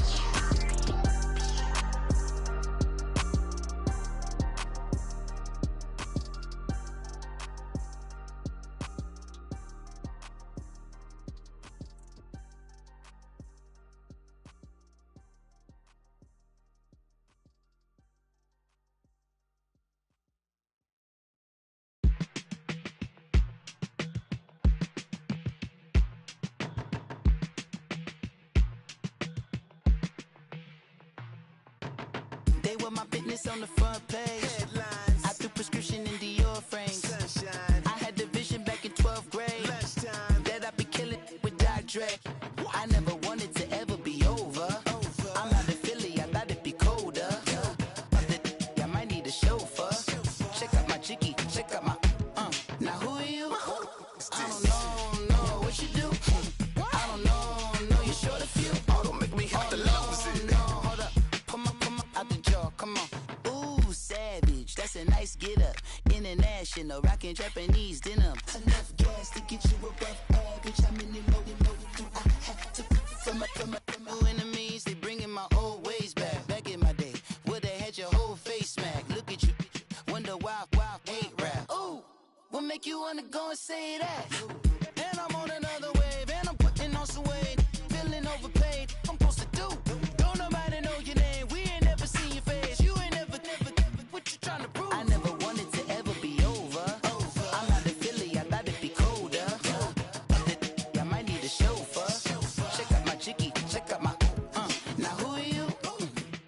They were my business on the front page. Headlines. I threw prescription in Dior frames. Sunshine. I had the vision back in 12th grade. Lunchtime. That I'd be killing with Dr. Dre. I never wanted to ever be over. I'm out of Philly, I thought it'd be colder. I might need a chauffeur. Check out my chicky, check out my Now who are you? I don't know what you do. I don't know you short a few. Oh, don't make me have to lose it. No, hold up. Come out the jaw, come on. Ooh, savage, that's a nice get up. International, rockin' Japanese denim. Enough gas to get you above average. How many loaded do I have to from my enemies? They bringing my old ways back. Back in my day, would've had your whole face smacked. Look at you, wonder why hate rap. Ooh, what make you wanna go and say that? And I'm on another wave, and I'm putting on some weight. Feeling overpaid, I'm supposed to do. Don't nobody know your name, we ain't never seen your face. You ain't never, what you trying to prove? I never wanted to ever be over. I'm out of Philly, I thought it'd be colder. I might need a chauffeur. Check out my chicky, check out my Now who are you?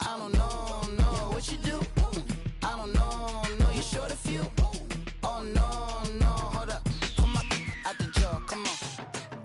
I don't know what you do. I don't know you're short a few. Oh no, hold up. Come out the jaw, come on.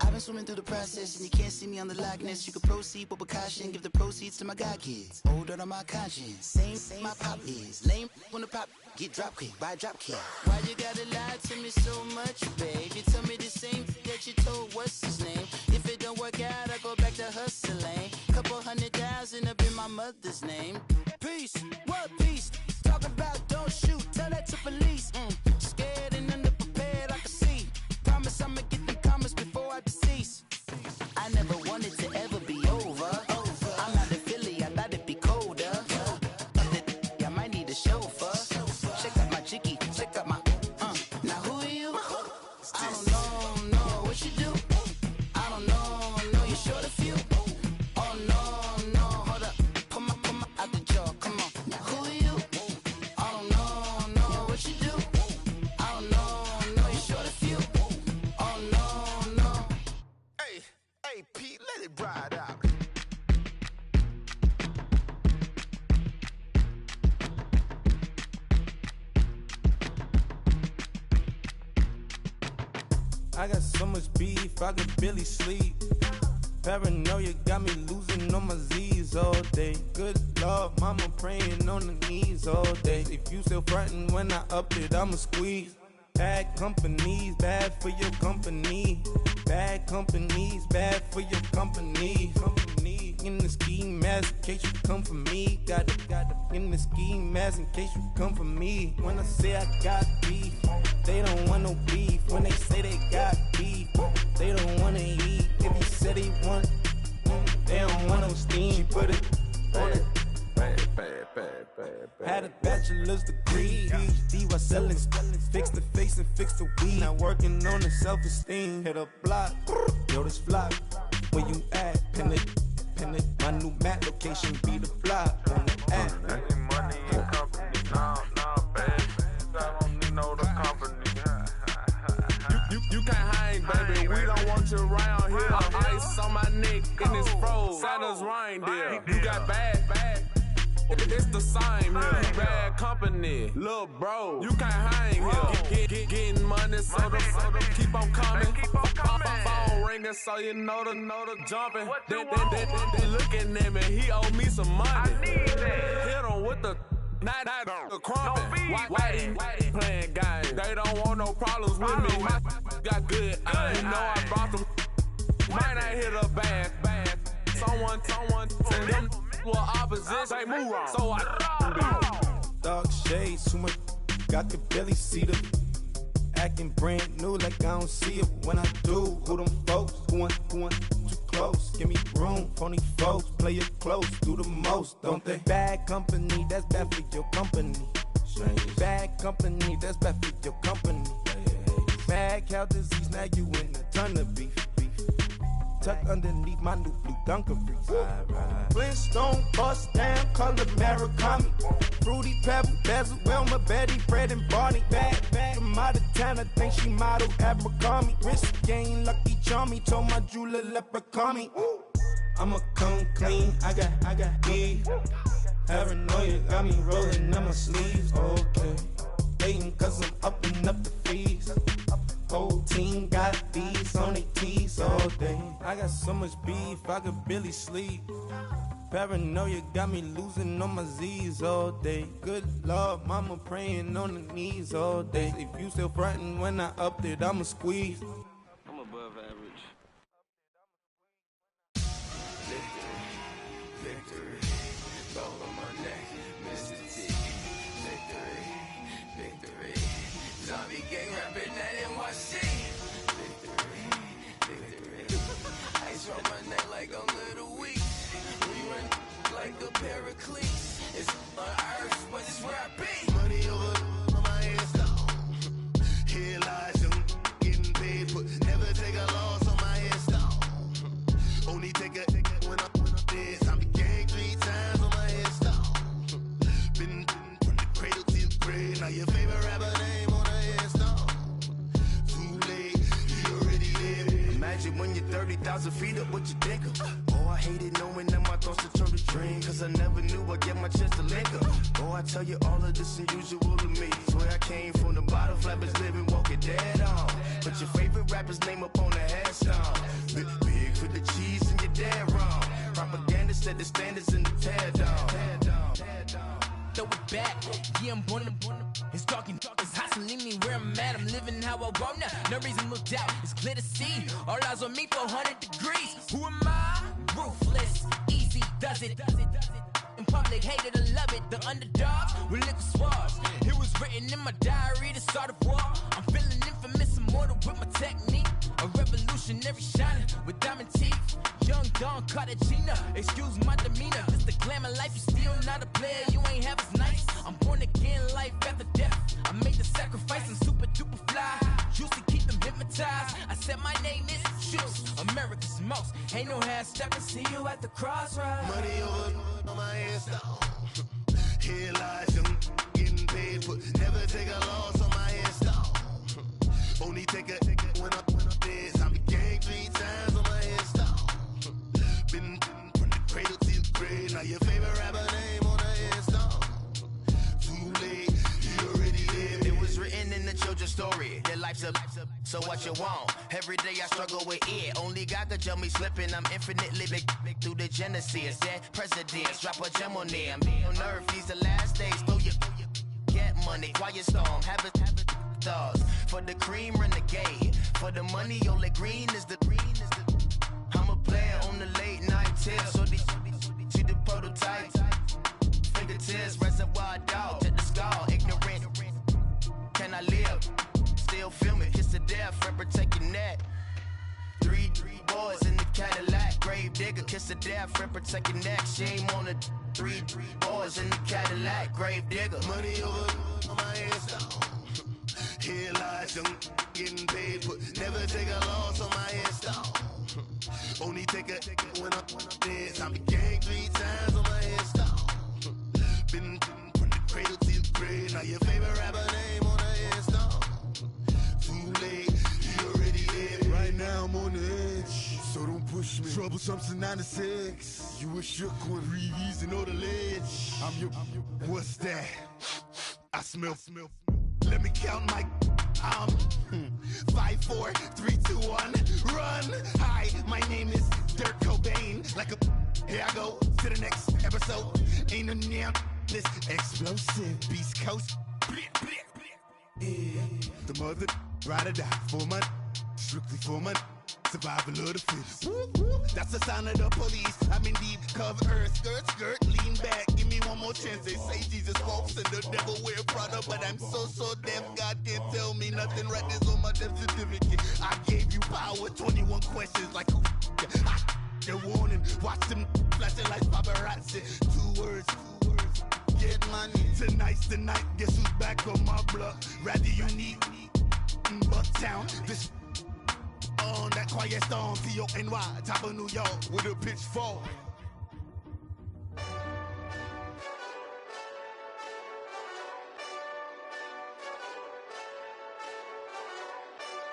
I've been swimming through the process and you can't see me on the Loch Ness. You can proceed with precaution, give the proceeds to my god kids. Older on my conscience, same my pop is. Lame when the pop get drop kick, buy drop kick. Why you gotta lie to me so much, babe? You tell me the same that you told what's his name. If it don't work out, I go back to hustling. Couple 100,000 up in my mother's name. Peace, what peace? Talk about don't shoot, tell that to police. Scared and underprepared, I can see. Promise I'ma get them comments before I decease. I never wanted to ever be over. I'm out of Philly, I thought it'd be colder. I might need a chauffeur. Check out my chicky, check out my Now who are you? I don't know what you do. I don't know you're short a few. Oh no, hold up. Come out the I got so much beef, I could barely sleep. Paranoia got me losing on my Z's all day. Good Lord, mama praying on the knees all day. If you still frontin' when I up it, I'ma squeeze. Bad companies, bad for your company. Bad companies, bad for your company. In the ski mask in case you come for me. Got it in the ski mask in case you come for me. When I say I got beef, they don't want no beef. When they say they got beef, they don't wanna eat. If you said they want, they don't want no steam. She put it on it. Had a bachelor's degree, PhD while selling. Fix the face and fix the weed. Now working on the self-esteem. Hit a block, yo this flop. Where you at? Pin it. My new map location be the flop on the app. Money and company, no, baby. I don't need no the company. You can't hang, baby. We don't want you around here. Ice on my neck and it's froze. Santa's reindeer. You got bad. It's the same here. Bad company, little bro. You can't hang here. Getting money, so the keep on coming. Phone ringing, so you know the jumping. They looking at me. He owe me some money. Hit him with the. Not the crumpin'. Whitey playing games. They don't want no problems with me. My got good. I know I brought them. Might not hit a bad. Someone tell them well opposition. Say move wrong. So I Dark shades, too much. Got the belly see the acting brand new like I don't see it when I do. Who them folks? Who want too close? Give me room. Phony folks play it close. Do the most, don't they? Bad company, that's bad for your company. Bad company, that's bad for your company. Mad cow disease, now you in a ton of beef. Tuck underneath my new blue Dunkaroos. Flintstone bust down, color Murakami. Fruity Pebble, Basil, Wilma, Betty, Fred, and Barney. Bad from out of town, I think she model Abercrombie. Wrist game, Lucky Charmy, told my jeweler leprechaun me. I'ma come clean, I got beef. Paranoia got me rolling on my sleeves, okay. Hating cause I'm upping up the fees. Whole team got these on their tees all day. I got so much beef, I could barely sleep. Paranoia got me losing on my Z's all day. Good Lord, mama praying on the knees all day. If you still frontin' when I up it, I'ma squeeze. I'm above average. Victory, gold on my neck, Mr. T. Victory, zombie gang rapping that NYC. Victory, ice on my neck like I'm Little Weak. We run like a pair of cleats. It's on earth, but it's where I be. Money over on my hands down. Here lies young, getting paid, but never take a loss on my hands down. Only take a when I'm dead. I'm the gang 3 times on my hands down. Been from the cradle to the grave. Now your favorite rapper name on the hands down. Too late, you already there. Imagine when you're 30,000 feet up, what you think of? Oh, I hated knowing that my thoughts would turn to dream. Cause I never knew I'd get my chance to link up. Oh, I tell you all of this unusual to me. Swear I came from the bottom, flappers living, walking dead on. Put your favorite rapper's name up on the headstone. Big for the cheese and you're dead wrong. Propaganda set the standards in the tear down. Throw it back, yeah, I'm born to. It's talking, it's hot, so leave me where I'm at. I'm living how I want now. No reason to doubt, it's clear to see. All eyes on me, 400 degrees. Who am I? Ruthless, easy, does it. In public, hated or love it. The underdogs with liquor swabs. It was written in my diary to start a war. I'm feeling infamous, immortal with my technique. A revolutionary shining with diamond teeth. Young Don Cartagena, excuse my demeanor. Just the glamour life, you still not a player. You ain't half as nice. I'm born again, life after death. I made the sacrifice and super duper fly. Used to keep them hypnotized. I said my name is Juice, America's most. Ain't no half stepping. See you at the crossroads. Money over on my hands down. Here lies young, getting paid, but never take a loss on my hands down. Only take a when I'm dead. I'm the gang 3 times on my hands down. Been from the cradle to the grave. Now your favorite rapper name on the hands down. Too late, you already there. It was written in the children's story. Their life's a so what you want? Every day I struggle with it. Only God could jump me slipping. I'm infinitely big through the Genesis. Dead presidents, drop a gem on there. I'm on earth, these the last days. Throw your get money, quiet storm, have it stars. For the cream, renegade. For the money, only green is the I'm a player on the late night tips. So these see the prototypes. Fingertips, reservoir dog, check the skull, ignorant. Can I live? Still feel me, kiss the death, friend, protect your neck. Three boys in the Cadillac, grave digger, kiss the death, friend, protect your neck. Shame on the three boys in the Cadillac, grave digger. Money over on my headstone. Here lies young, getting paid, but never take a loss on my headstone. Only take a when I'm dead. I'm gang 3 times on my headstone. Been from the cradle to the grave. Now your favorite rapper name on the headstone. Too late, you already dead. Right now I'm on the edge, so don't push me. Troublesome since 96. You a shook one, Reeves and all the ledge. I'm your, what's that? I smell. Let me count my 5, 4, 3, 2, 1, run. Hi, my name is Dirk Cobain. Like a here I go to the next episode. Ain't no damn this explosive Beast Coast. Yeah. The mother ride or die for my strictly for my survival of the fittest. That's the sign of the police. I'm in deep cover earth, skirt, lean back. Give me one more chance. They say Jesus walks and the devil wear Prada, but I'm so deaf. God can't tell me nothing. Right this on my death certificate. I gave you power. 21 questions like who? They're warning. Watch them flashing like paparazzi. 2 words. Get money. Tonight's the night. Guess who's back on my block? Rather unique. Bucktown. This. On that quiet storm, T-O-N-Y, top of New York, with a pitchfork.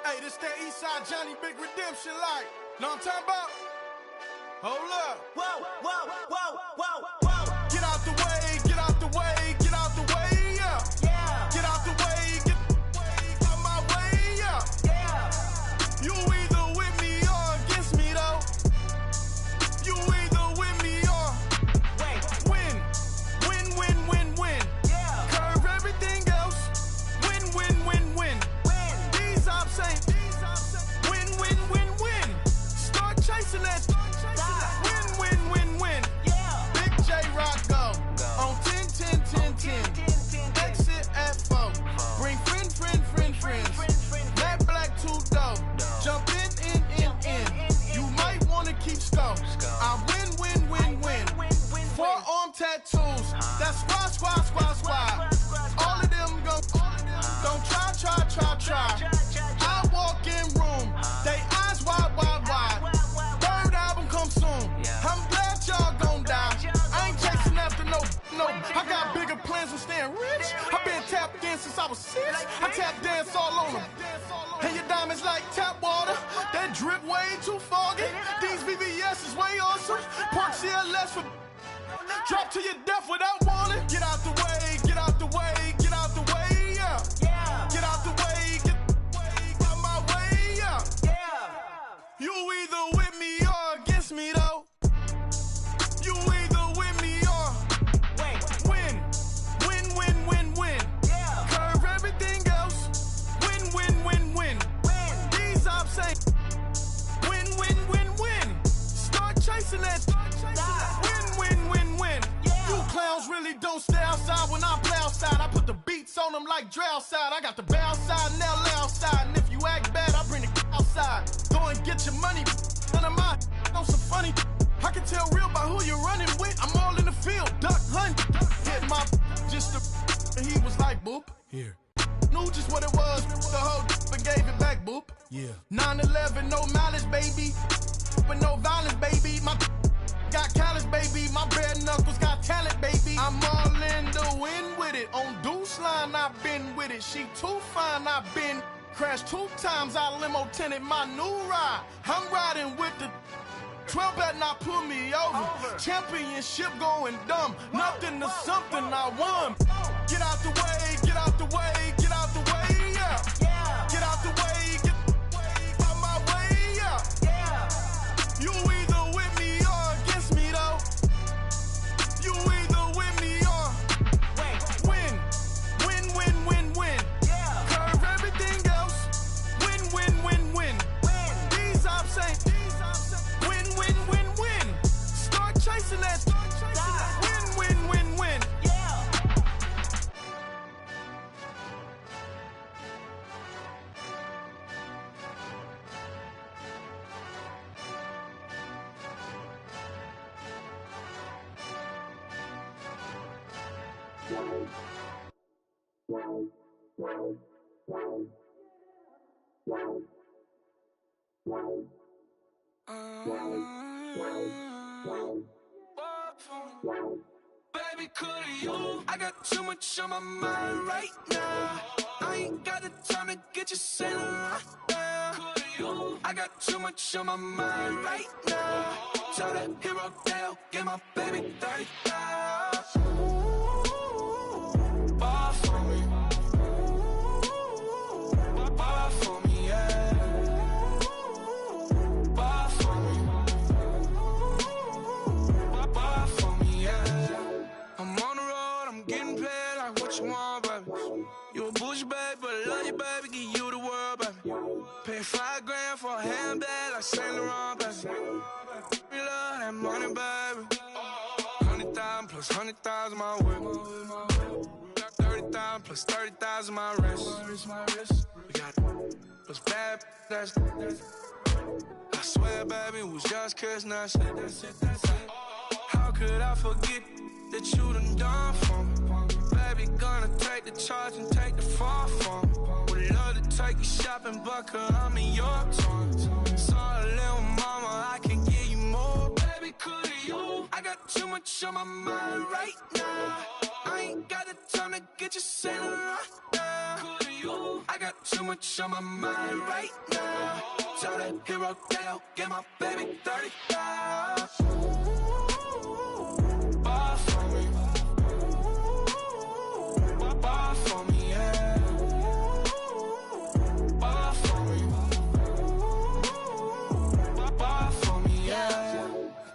Hey, this that Eastside Johnny Big Redemption like. Know what I'm talking about? Hold up. Whoa, whoa, whoa, whoa, whoa. Get out the way, get out the way, get out the way, yeah. Yeah. Get out the way, get out my way, yeah. Yeah. You either with me or against me, though. You either with me or win. Yeah. Curve everything else. Win. These ops ain't win. Start chasing that. Win. Yeah. Big J Rock go on 10. Exit at 4. Bring friends. Matt Black 2 dough. Jump in. You might wanna keep score. I win. Forearm tattoos. That's squad. All of them don't try. I walk in room. They eyes wide. Third album come soon. I'm glad y'all gon' die. I ain't chasing after no. I got bigger plans with staying rich. I've been tapped in since I was 6. I tap dance all on them. And your diamonds like tap water. That drip way too foggy. These VVS is way awesome. Park CLS for drop to your death without warning. Get out the way, yeah. Get out the way, get out my way, yeah. You either with me or against me, though. You either with me or win. Curve everything else. Win. These ops ain't win. Start chasing that. Win. You clowns really don't stay outside when I play outside. I put the beats on them like drow side. I got the bow side and they'll lay outside. And if you act bad, I bring the outside. Go and get your money. None of my know some funny. I can tell real by who you're running with. I'm all in the field. Duck hunt. Hit my just the and he was like boop. Here. Knew just what it was, the whole and gave it back, boop. Yeah. 9/11, no malice, baby. But no violence, baby. My got callous, baby. My bare knuckles got talent, baby. I'm all in the wind with it. On Deuce line, I've been with it. She too fine, I've been crashed 2 times. I limo tinted my new ride. I'm riding with the 12 better not pull me over. Championship going dumb. Nothing to something I won. Get out the way, yeah. Get out the way, Baby, could you? I got too much on my mind right now. I ain't got the time to get you sailing right now. Could you? I got too much on my mind right now. Tell that hero Dale, get my baby 30,000. Ball for me. Ball for me, yeah. Ball for me. Ball for me, yeah. I'm on the road, I'm getting paid like what you want, baby. You a bougie, baby, but I love you, baby. Give you the world, baby. Pay $5 grand for a handbag like Saint Laurent, baby. We love that money, baby. 100,000 plus 100,000 my whip. 30,000 plus 30,000 my wrist. We got those bad, that's I swear, baby, it was just kissing, that's it. How could I forget that you done for me? Baby, gonna take the charge and take the fall from me. Would love to take you shopping, but cause I'm in your toys. Sorry, little mama, I can give you more. Baby, could you? I got too much on my mind right now. I ain't got the time to get you sailing right now. Could you? I got too much on my mind right now. Tell that hero Dale, get my baby 30,000. Ball for me. Ball for me, yeah. Ball for me. Ball for me, yeah.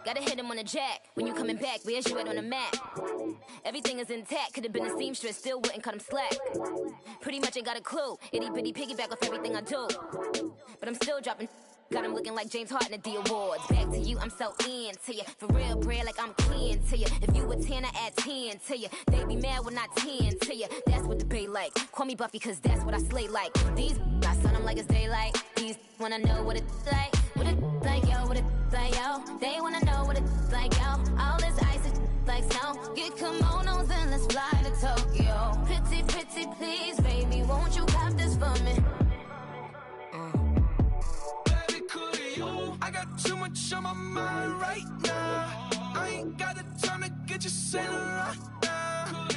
Gotta hit him on the jack. When you coming back, where's you at on the map? Everything is intact. Could've been a seamstress, still wouldn't cut him slack. Pretty much ain't got a clue. Itty bitty piggyback off everything I do. But I'm still dropping. Got him looking like James Harden at the awards. Back to you, I'm so into you. For real, bread, like I'm kin to you. If you a 10, I add 10 to you. They be mad when I 10 to you. That's what the bay like. Call me Buffy, cause that's what I slay like. These, I son them like it's daylight. These wanna know what it's like. What it like, yo, what it like, yo. They wanna know what it's like, yo. All this ice is like snow. Get kimonos and let's fly to Tokyo. Pretty, pretty, please, baby, won't you cop this for me? I got too much on my mind right now. I ain't got the time to get you sailing right now.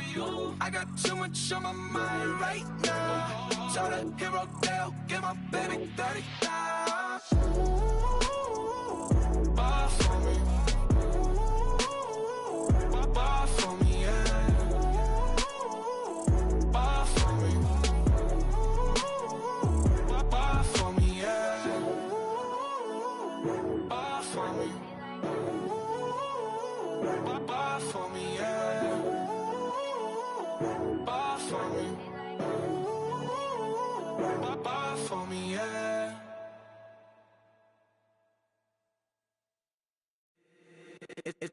I got too much on my mind right now. Tell that hero Dale, get my baby 30,000. Ball for me. Ball for me, yeah. Ball for me. Ball for me, yeah. Ball for me. Ball for me, yeah. Ball for me. Ball for me, yeah.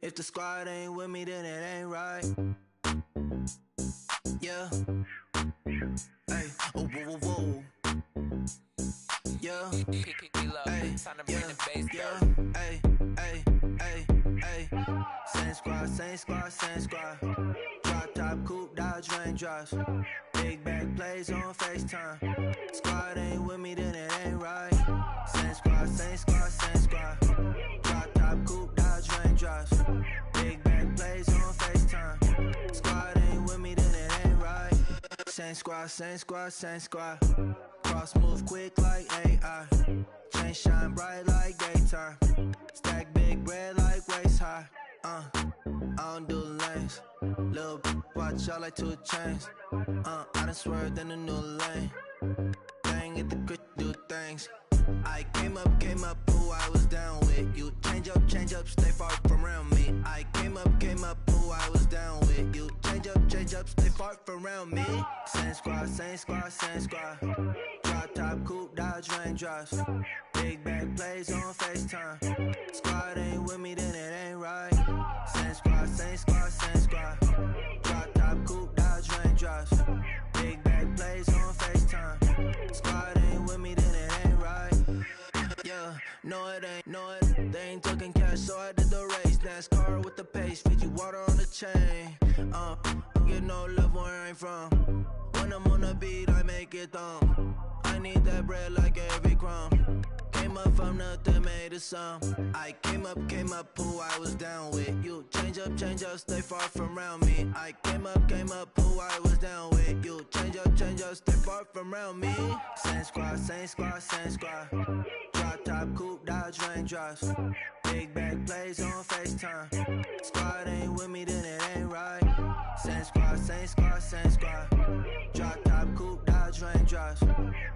If the squad ain't with me, then it ain't right. Yeah. Hey, oh, whoa, whoa, whoa. Yeah. Hey, yeah. Hey, hey, hey, hey. Same squad, same squad, same squad. Drop top, coupe, Dodge raindrops. Big back plays on FaceTime. Squad ain't with me, then it ain't right. Same squad, same squad, same squad. Drop top, coupe, Dodge raindrops. Big back plays on FaceTime. Squad ain't with me, then it ain't right. Same squad, same squad, same squad. Cross move quick like AI. Chain shine bright like daytime. Stack big bread like waist high. I don't do lanes. Little watch out like 2 chains. I done swerved in a new lane. Dang at the grit, do things. I came up, who I was down with. You change up, stay far from around me. I came up, who I was down with. You change up, stay far from around me. Same squad, same squad, same squad. Drop top, coupe, Dodge raindrops. Big back plays on FaceTime. Squad ain't with me, then it ain't right. Same squad, same squad, same squad. Drop top, coupe, Dodge raindrops. Big back plays on FaceTime. Squad ain't with me, then it ain't right. Yeah, no it ain't, they ain't talking cash, so I did the race. NASCAR with the pace, Fiji water on the chain. don't get no love where I'm from. When I'm on the beat, I make it thump. I need that bread like every crumb. Came up from nothing, made a sum. I came up, who I was down with. You change up, stay far from around me. I came up, who I was down with. You change up, stay far from around me. Same squad, same squad, same squad. Drop top, coupe, Dodge raindrops. Big back plays on FaceTime. Squad ain't with me, then it ain't right. Same squad, same squad, same squad. Drop top, coupe, Dodge raindrops.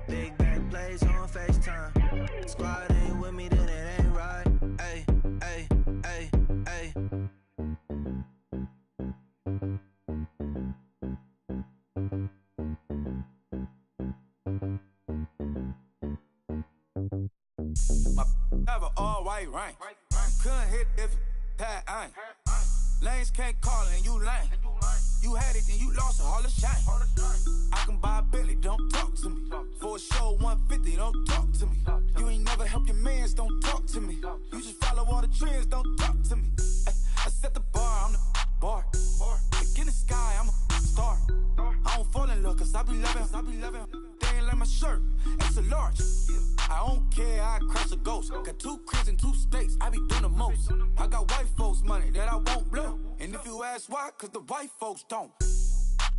Big back plays on FaceTime. Squad ain't with me, then it ain't right. Ay, ay, ay, ay. My have an all white rank. Couldn't hit if that ain't. Lanes can't call and you lame. You had it and you lost it, all the shame. I can buy a Billy, don't talk to me. For a show 150, don't talk to me. You ain't never helped your mans, don't talk to me. You just follow all the trends, don't talk to me. I set the bar, I'm the bar. Look in the sky, I'm a star. I don't fall in love, cause I be loving. They ain't like my shirt, it's a large. I don't care, I crush a ghost. Got 2 cribs in 2 states, I be doing the most. I got white folks money that I won't blow. And if you ask why, cause the white folks don't.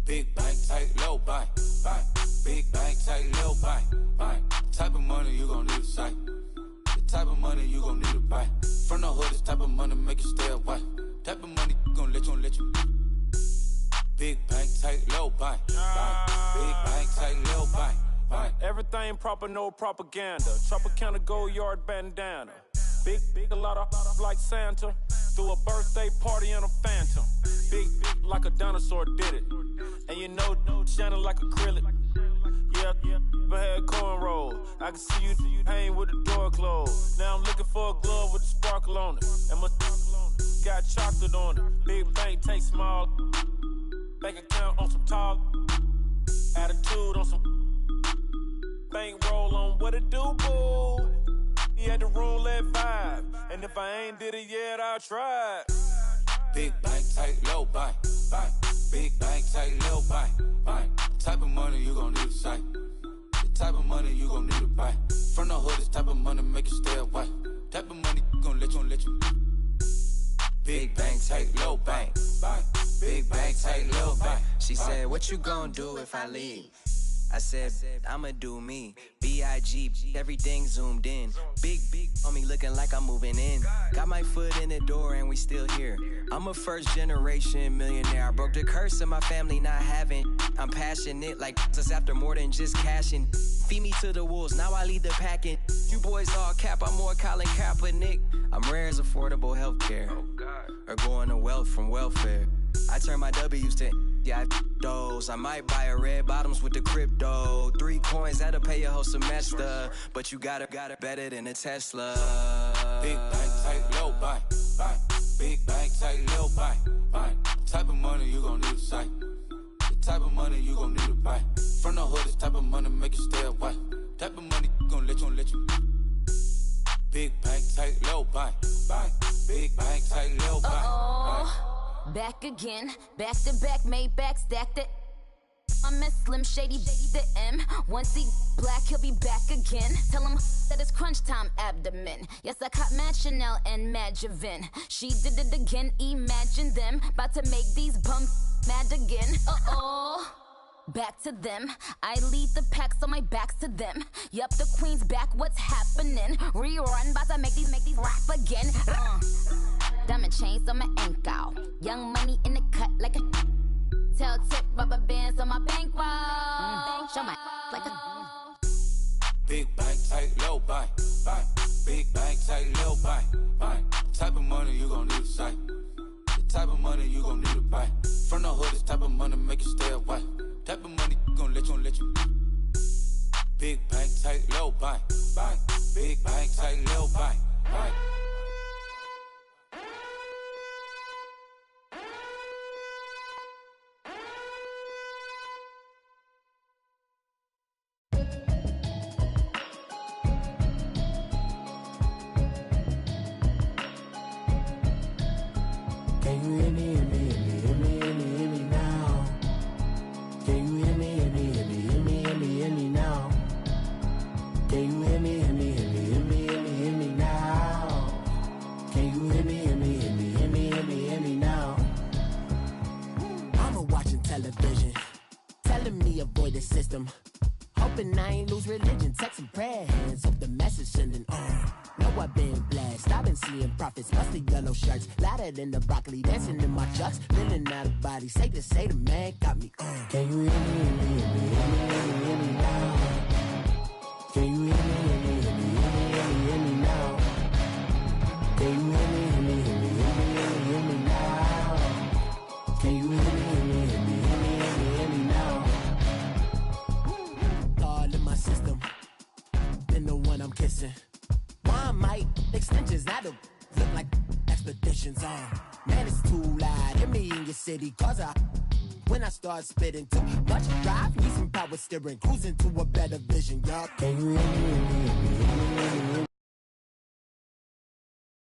Big bank, tight, low bank, bank. Big bank, tight, low bank, bank. Type of money you gon' need a sight. The type of money you gon' need to buy. From the hood, this type of money make you stay away. Type of money gon' let you. Big bank, tight, low bank, bank. Big bank, tight, low bank. Everything proper, no propaganda. Tropicana gold yard bandana. Big, a lot of like Santa. Threw a birthday party in a phantom. Big like a dinosaur did it. And you know, shining like acrylic. Yeah, but had cornrow. I can see you hang with the door closed. Now I'm looking for a glove with a sparkle on it. And my got chocolate on it. Big bank, take small. Bank account on some talk. Attitude on some. Bank roll on what it do, boo. He had the roulette vibe. And if I ain't did it yet, I'll try. Big bank, tight, low bank, bank. Big bank, tight, low bank, bank. Type of money you gon' need to sight. The type of money you gon' need to buy. From the hood, this type of money make you stay away. Type of money gon' let you. Big bank, tight, low bank, bank. Big bank, tight, low bank. She said, what you gon' do if I leave? I said, I'ma do me. B.I.G. Everything zoomed in. Big on me looking like I'm moving in. Got my foot in the door and we still here. I'm a first generation millionaire. I broke the curse of my family not having. I'm passionate like us after more than just cashing. Feed me to the wolves, now I lead the packing. You boys all cap, I'm more Colin Kaepernick. I'm rare as affordable healthcare. Or going to wealth from welfare. I turn my W's to those. I might buy a red bottoms with the crypto. 3 coins that'll pay your whole semester. But you got it better than a Tesla. Big bank, tight, low bank, bank. Big bank, tight, low bank, bank. Type of money you gon' need to sight. The type of money you gon' need to buy. From the hood, this type of money make you stay away. Type of money gon' let you. Big bank, tight, low bank, bank. Big bank, tight, low bank, bank. Back again, back to back, made back, stacked it. I'm a Slim Shady, the M. Once he black, he'll be back again. Tell him that it's crunch time abdomen. Yes, I caught Mad Chanel and Mad Javin. She did it again, imagine them. About to make these bums mad again. Back to them. I lead the pack, so my back's to them. Yup, the queen's back, what's happening? Rerun, about to make these rap again. Diamond chains on my ankle. Young money in the cut like a tail tip, rubber bands on my bankroll. Show my like a Big bank, tight, low bank, bank. Big bank, tight, low bank, bank. Type of money you gon' need to sight. The type of money you gon' need to buy. From the hood, this type of money make you stay away. Type of money gon' let you. Big bank, tight, low bank, bank. Big bank, tight, low bank, bank. Can you hear me now? West. I've been seeing profits, mostly yellow shirts. Louder than the broccoli, dancing in my chucks. Feeling out of body, say the man got me. Can you hear me, hear me, hear me, hear me now? Can you hear me, hear me, hear me, hear me now? Can you hear me, hear me, hear me, hear me now? Can you hear me, hear me, hear me, hear me now? All in my system, been the one I'm kissing. One might extensions, I don't look like expeditions on. Man, it's too loud. Hit me in your city, cause when I start spitting too much drive, need some power steering, cruising to a better vision, y'all. Can you hear me, hear me, hear me, hear me,